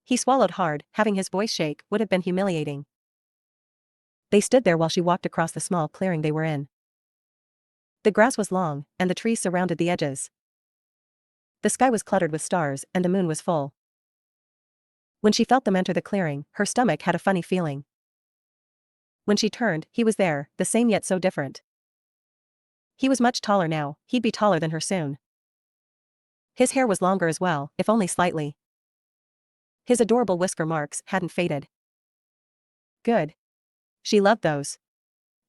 He swallowed hard. Having his voice shake would have been humiliating. They stood there while she walked across the small clearing they were in. The grass was long, and the trees surrounded the edges. The sky was cluttered with stars, and the moon was full. When she felt them enter the clearing, her stomach had a funny feeling. When she turned, he was there, the same yet so different. He was much taller now. He'd be taller than her soon. His hair was longer as well, if only slightly. His adorable whisker marks hadn't faded. Good. She loved those.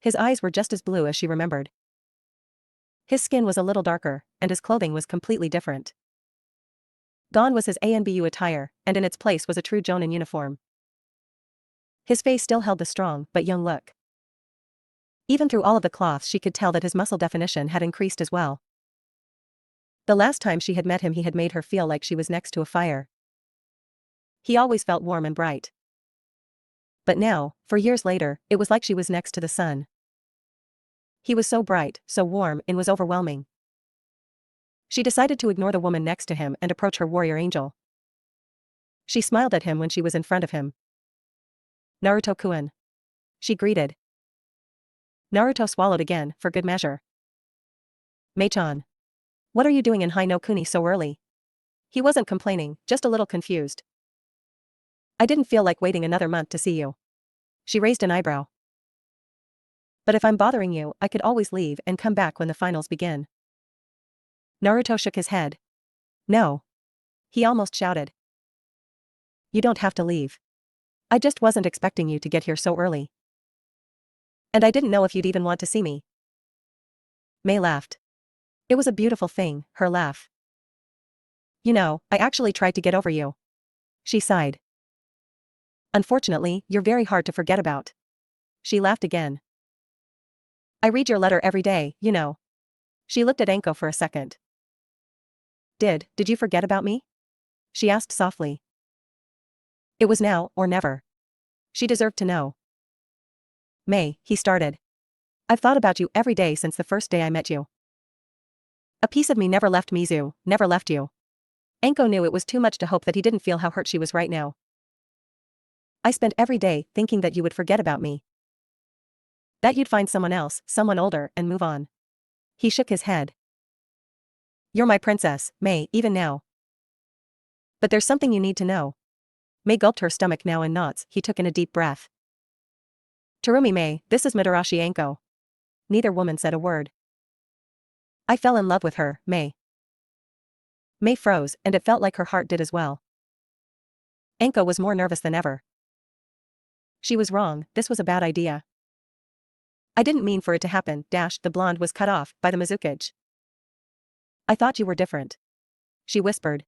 His eyes were just as blue as she remembered. His skin was a little darker, and his clothing was completely different. Gone was his ANBU attire, and in its place was a true Jonin uniform. His face still held the strong but young look. Even through all of the cloths she could tell that his muscle definition had increased as well. The last time she had met him he had made her feel like she was next to a fire. He always felt warm and bright. But now, for years later, it was like she was next to the sun. He was so bright, so warm, it was overwhelming. She decided to ignore the woman next to him and approach her warrior angel. She smiled at him when she was in front of him. Naruto-kun. She greeted. Naruto swallowed again, for good measure. Mei-chan. What are you doing in Hai no Kuni so early? He wasn't complaining, just a little confused. I didn't feel like waiting another month to see you. She raised an eyebrow. But if I'm bothering you, I could always leave and come back when the finals begin. Naruto shook his head. No. He almost shouted. You don't have to leave. I just wasn't expecting you to get here so early. And I didn't know if you'd even want to see me. Mei laughed. It was a beautiful thing, her laugh. You know, I actually tried to get over you. She sighed. Unfortunately, you're very hard to forget about. She laughed again. I read your letter every day, you know. She looked at Anko for a second. Did you forget about me? She asked softly. It was now or never. She deserved to know. Mei, he started. I've thought about you every day since the first day I met you. A piece of me never left Mizu, never left you. Anko knew it was too much to hope that he didn't feel how hurt she was right now. I spent every day thinking that you would forget about me. That you'd find someone else, someone older, and move on. He shook his head. You're my princess, Mei, even now. But there's something you need to know. Mei gulped, her stomach now in knots. He took in a deep breath. Terumi Mei, this is Midarashi Anko. Neither woman said a word. I fell in love with her, Mei. Mei froze, and it felt like her heart did as well. Anko was more nervous than ever. She was wrong, this was a bad idea. I didn't mean for it to happen, the blonde was cut off by the Mizukage. I thought you were different. She whispered.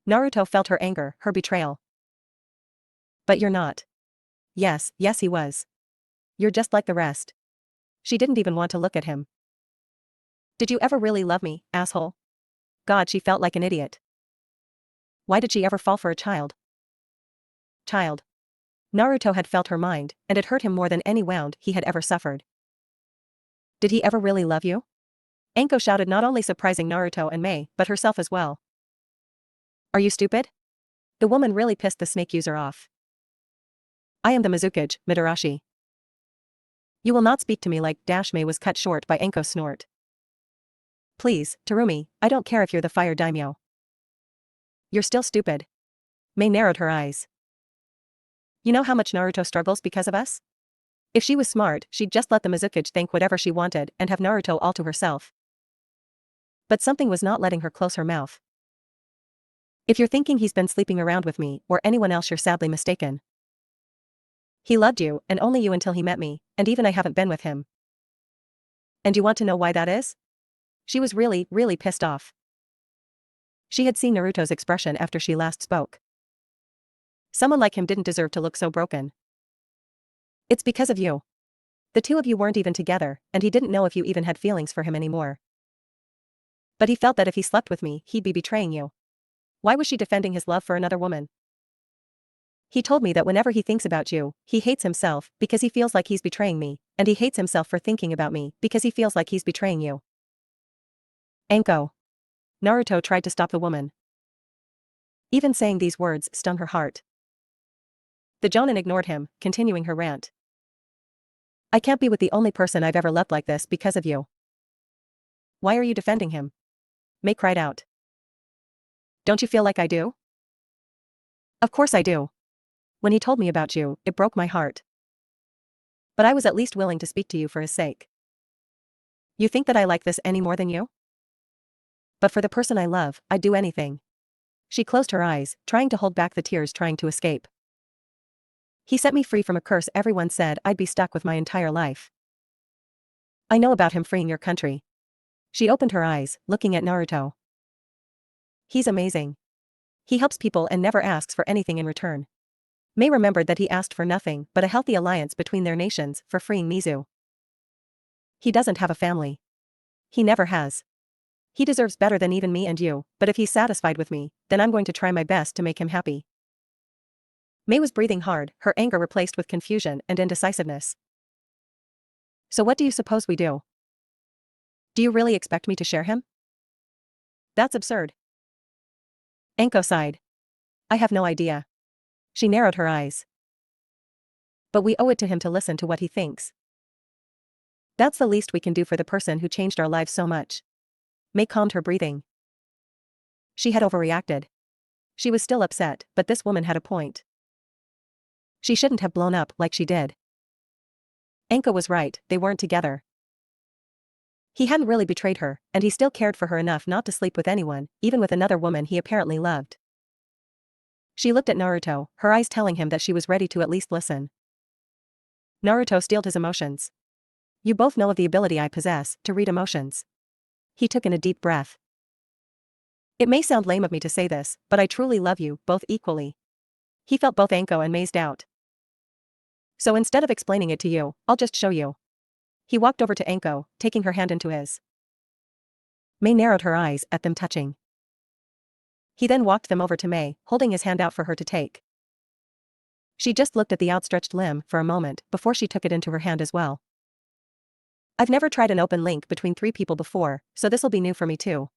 Naruto felt her anger, her betrayal. But you're not. Yes, he was. You're just like the rest. She didn't even want to look at him. Did you ever really love me, asshole? God, she felt like an idiot. Why did she ever fall for a child? Naruto had felt her mind, and it hurt him more than any wound he had ever suffered. Did he ever really love you? Anko shouted, not only surprising Naruto and Mei, but herself as well. Are you stupid? The woman really pissed the snake user off. I am the Mizukage, Midarashi. You will not speak to me like Mei was cut short by Anko's snort. Please, Terumi, I don't care if you're the fire daimyo. You're still stupid. Mei narrowed her eyes. You know how much Naruto struggles because of us? If she was smart, she'd just let the Mizukage think whatever she wanted and have Naruto all to herself. But something was not letting her close her mouth. If you're thinking he's been sleeping around with me or anyone else, you're sadly mistaken. He loved you, and only you until he met me, and even I haven't been with him. And you want to know why that is? She was really, really pissed off. She had seen Naruto's expression after she last spoke. Someone like him didn't deserve to look so broken. It's because of you. The two of you weren't even together, and he didn't know if you even had feelings for him anymore. But he felt that if he slept with me, he'd be betraying you. Why was she defending his love for another woman? He told me that whenever he thinks about you, he hates himself because he feels like he's betraying me, and he hates himself for thinking about me because he feels like he's betraying you. Anko. Naruto tried to stop the woman. Even saying these words stung her heart. The Jonin ignored him, continuing her rant. I can't be with the only person I've ever loved like this because of you. Why are you defending him? Mei cried out. Don't you feel like I do? Of course I do. When he told me about you, it broke my heart. But I was at least willing to speak to you for his sake. You think that I like this any more than you? But for the person I love, I'd do anything. She closed her eyes, trying to hold back the tears trying to escape. He set me free from a curse everyone said I'd be stuck with my entire life. I know about him freeing your country. She opened her eyes, looking at Naruto. He's amazing. He helps people and never asks for anything in return. Mei remembered that he asked for nothing but a healthy alliance between their nations for freeing Mizu. He doesn't have a family. He never has. He deserves better than even me and you, but if he's satisfied with me, then I'm going to try my best to make him happy. Mei was breathing hard, her anger replaced with confusion and indecisiveness. So what do you suppose we do? Do you really expect me to share him? That's absurd. Anko sighed. I have no idea. She narrowed her eyes. But we owe it to him to listen to what he thinks. That's the least we can do for the person who changed our lives so much. Mei calmed her breathing. She had overreacted. She was still upset, but this woman had a point. She shouldn't have blown up like she did. Anko was right, they weren't together. He hadn't really betrayed her, and he still cared for her enough not to sleep with anyone, even with another woman he apparently loved. She looked at Naruto, her eyes telling him that she was ready to at least listen. Naruto steeled his emotions. You both know of the ability I possess to read emotions. He took in a deep breath. It may sound lame of me to say this, but I truly love you both equally. He felt both Anko and Mei's doubt. So instead of explaining it to you, I'll just show you. He walked over to Anko, taking her hand into his. Mei narrowed her eyes at them touching. He then walked them over to Mei, holding his hand out for her to take. She just looked at the outstretched limb for a moment before she took it into her hand as well. I've never tried an open link between three people before, so this'll be new for me too.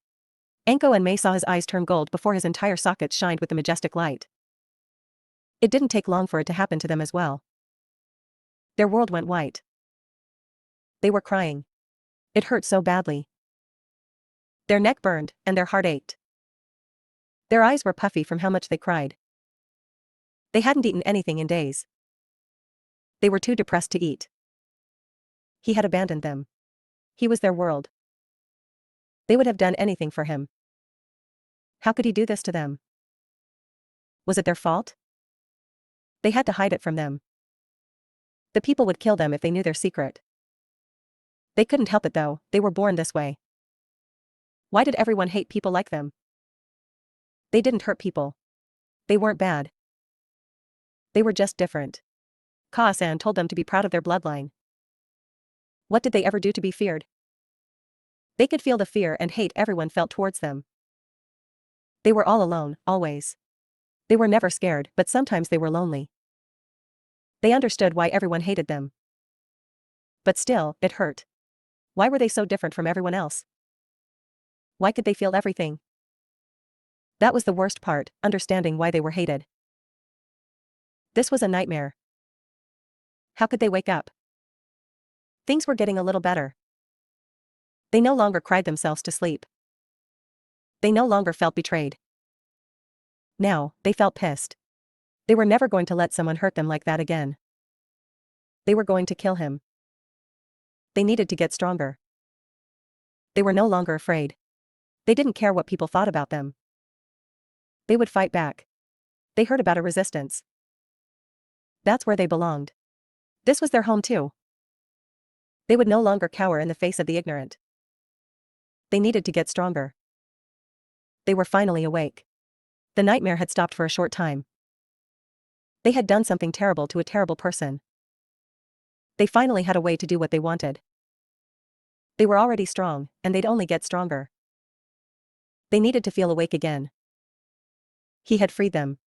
Anko and Mei saw his eyes turn gold before his entire sockets shined with the majestic light. It didn't take long for it to happen to them as well. Their world went white. They were crying. It hurt so badly. Their neck burned, and their heart ached. Their eyes were puffy from how much they cried. They hadn't eaten anything in days. They were too depressed to eat. He had abandoned them. He was their world. They would have done anything for him. How could he do this to them? Was it their fault? They had to hide it from them. The people would kill them if they knew their secret. They couldn't help it though, they were born this way. Why did everyone hate people like them? They didn't hurt people. They weren't bad. They were just different. Kaa-san told them to be proud of their bloodline. What did they ever do to be feared? They could feel the fear and hate everyone felt towards them. They were all alone, always. They were never scared, but sometimes they were lonely. They understood why everyone hated them. But still, it hurt. Why were they so different from everyone else? Why could they feel everything? That was the worst part, understanding why they were hated. This was a nightmare. How could they wake up? Things were getting a little better. They no longer cried themselves to sleep. They no longer felt betrayed. Now, they felt pissed. They were never going to let someone hurt them like that again. They were going to kill him. They needed to get stronger. They were no longer afraid. They didn't care what people thought about them. They would fight back. They heard about a resistance. That's where they belonged. This was their home too. They would no longer cower in the face of the ignorant. They needed to get stronger. They were finally awake. The nightmare had stopped for a short time. They had done something terrible to a terrible person. They finally had a way to do what they wanted. They were already strong, and they'd only get stronger. They needed to feel awake again. He had freed them.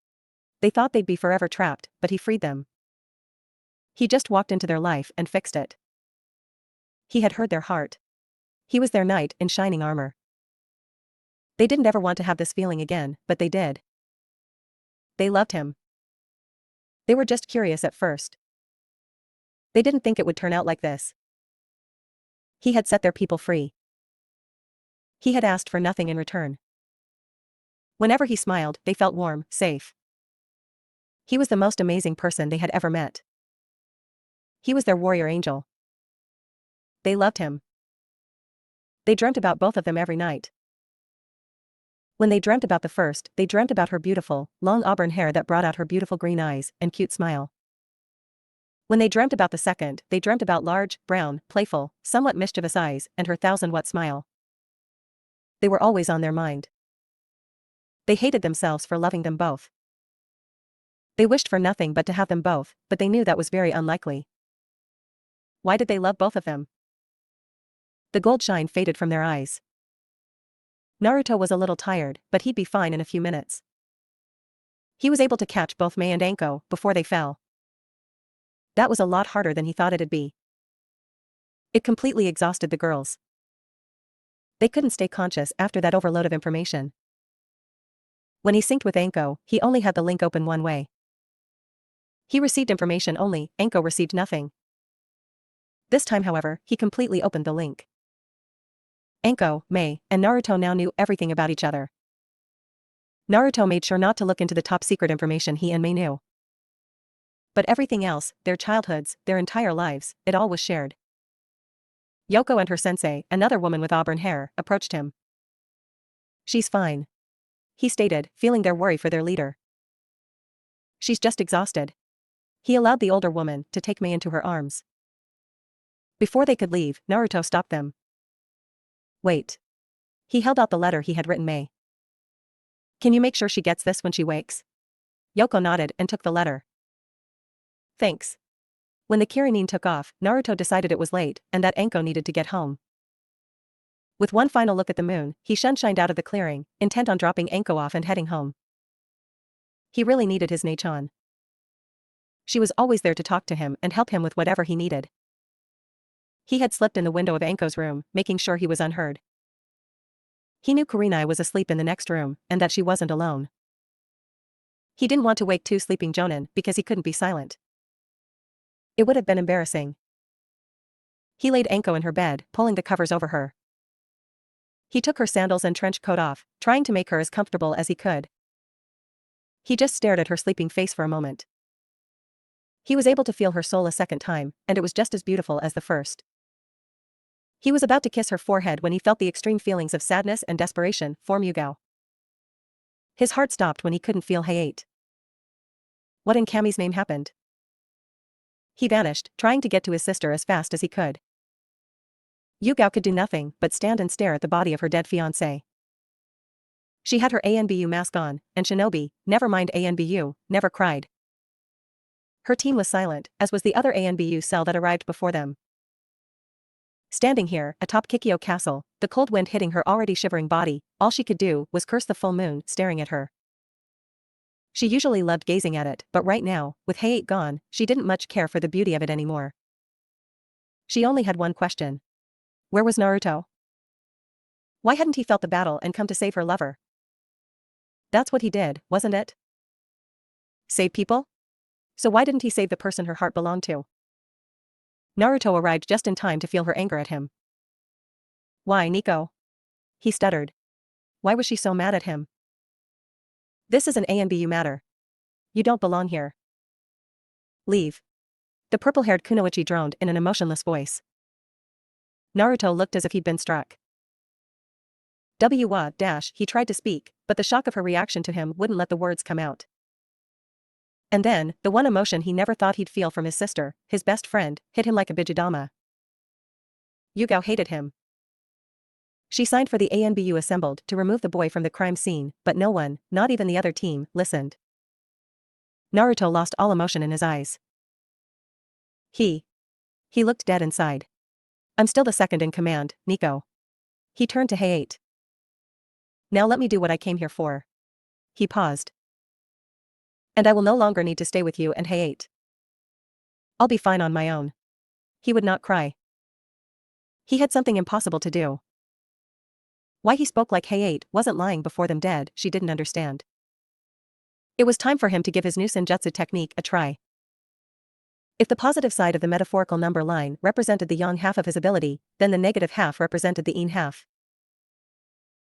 They thought they'd be forever trapped, but he freed them. He just walked into their life and fixed it. He had heard their heart. He was their knight in shining armor. They didn't ever want to have this feeling again, but they did. They loved him. They were just curious at first. They didn't think it would turn out like this. He had set their people free. He had asked for nothing in return. Whenever he smiled, they felt warm, safe. He was the most amazing person they had ever met. He was their warrior angel. They loved him. They dreamt about both of them every night. When they dreamt about the first, they dreamt about her beautiful, long auburn hair that brought out her beautiful green eyes and cute smile. When they dreamt about the second, they dreamt about large, brown, playful, somewhat mischievous eyes and her 1,000-watt smile. They were always on their mind. They hated themselves for loving them both. They wished for nothing but to have them both, but they knew that was very unlikely. Why did they love both of them? The gold shine faded from their eyes. Naruto was a little tired, but he'd be fine in a few minutes. He was able to catch both Mei and Anko before they fell. That was a lot harder than he thought it'd be. It completely exhausted the girls. They couldn't stay conscious after that overload of information. When he synced with Anko, he only had the link open one way. He received information only, Anko received nothing. This time, however, he completely opened the link. Anko, Mei, and Naruto now knew everything about each other. Naruto made sure not to look into the top secret information he and Mei knew. But everything else, their childhoods, their entire lives, it all was shared. Yoko and her sensei, another woman with auburn hair, approached him. "She's fine," he stated, feeling their worry for their leader. "She's just exhausted." He allowed the older woman to take Mei into her arms. Before they could leave, Naruto stopped them. "Wait." He held out the letter he had written Mei. "Can you make sure she gets this when she wakes?" Yoko nodded and took the letter. "Thanks." When the Kirinine took off, Naruto decided it was late and that Anko needed to get home. With one final look at the moon, he shined out of the clearing, intent on dropping Anko off and heading home. He really needed his Nei-chan. She was always there to talk to him and help him with whatever he needed. He had slipped in the window of Anko's room, making sure he was unheard. He knew Kurenai was asleep in the next room, and that she wasn't alone. He didn't want to wake two sleeping jonin because he couldn't be silent. It would have been embarrassing. He laid Anko in her bed, pulling the covers over her. He took her sandals and trench coat off, trying to make her as comfortable as he could. He just stared at her sleeping face for a moment. He was able to feel her soul a second time, and it was just as beautiful as the first. He was about to kiss her forehead when he felt the extreme feelings of sadness and desperation form Hyuga. His heart stopped when he couldn't feel Hayate. What in Kami's name happened? He vanished, trying to get to his sister as fast as he could. Hyuga could do nothing but stand and stare at the body of her dead fiancé. She had her ANBU mask on, and Shinobi, never mind ANBU, never cried. Her team was silent, as was the other ANBU cell that arrived before them. Standing here, atop Kikyo Castle, the cold wind hitting her already shivering body, all she could do was curse the full moon staring at her. She usually loved gazing at it, but right now, with Hayate gone, she didn't much care for the beauty of it anymore. She only had one question. Where was Naruto? Why hadn't he felt the battle and come to save her lover? That's what he did, wasn't it? Save people? So why didn't he save the person her heart belonged to? Naruto arrived just in time to feel her anger at him. Why, Nico? He stuttered. Why was she so mad at him? This is an ANBU matter. You don't belong here. Leave. The purple-haired kunoichi droned in an emotionless voice. Naruto looked as if he'd been struck. He tried to speak, but the shock of her reaction to him wouldn't let the words come out. And then, the one emotion he never thought he'd feel from his sister, his best friend, hit him like a bijudama. Hyuga hated him. She signed for the ANBU assembled to remove the boy from the crime scene, but no one, not even the other team, listened. Naruto lost all emotion in his eyes. He looked dead inside. I'm still the second in command, Nico. He turned to Hayate. Now let me do what I came here for. He paused. And I will no longer need to stay with you and Hayate. I'll be fine on my own. He would not cry. He had something impossible to do. Why he spoke like Hayate wasn't lying before them dead, she didn't understand. It was time for him to give his new senjutsu technique a try. If the positive side of the metaphorical number line represented the yang half of his ability, then the negative half represented the yin half.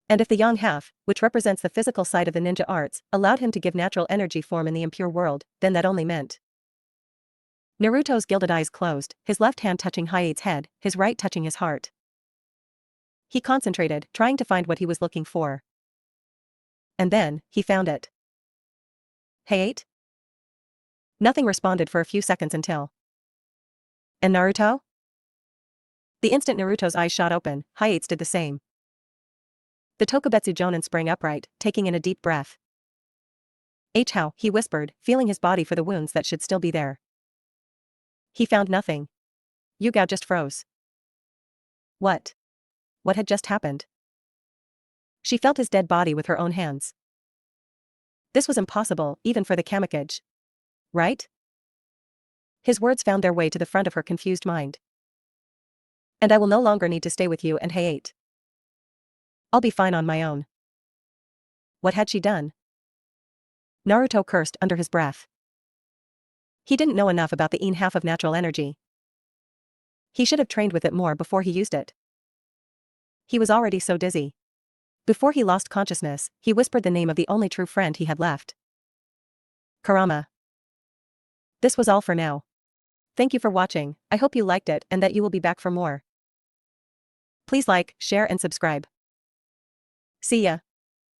And if the yang half, which represents the physical side of the ninja arts, allowed him to give natural energy form in the impure world, then that only meant. Naruto's gilded eyes closed, his left hand touching Hayate's head, his right touching his heart. He concentrated, trying to find what he was looking for. And then, he found it. Hayate? Nothing responded for a few seconds until. And Naruto? The instant Naruto's eyes shot open, Hayate's did the same. The Tokubetsu Jonin sprang upright, taking in a deep breath. How, he whispered, feeling his body for the wounds that should still be there. He found nothing. Hyuga just froze. What? What had just happened? She felt his dead body with her own hands. This was impossible, even for the Kamikage. Right? His words found their way to the front of her confused mind. And I will no longer need to stay with you and Hayate. I'll be fine on my own. What had she done? Naruto cursed under his breath. He didn't know enough about the yin half of natural energy. He should have trained with it more before he used it. He was already so dizzy. Before he lost consciousness, he whispered the name of the only true friend he had left. Kurama. This was all for now. Thank you for watching, I hope you liked it and that you will be back for more. Please like, share and subscribe. See ya.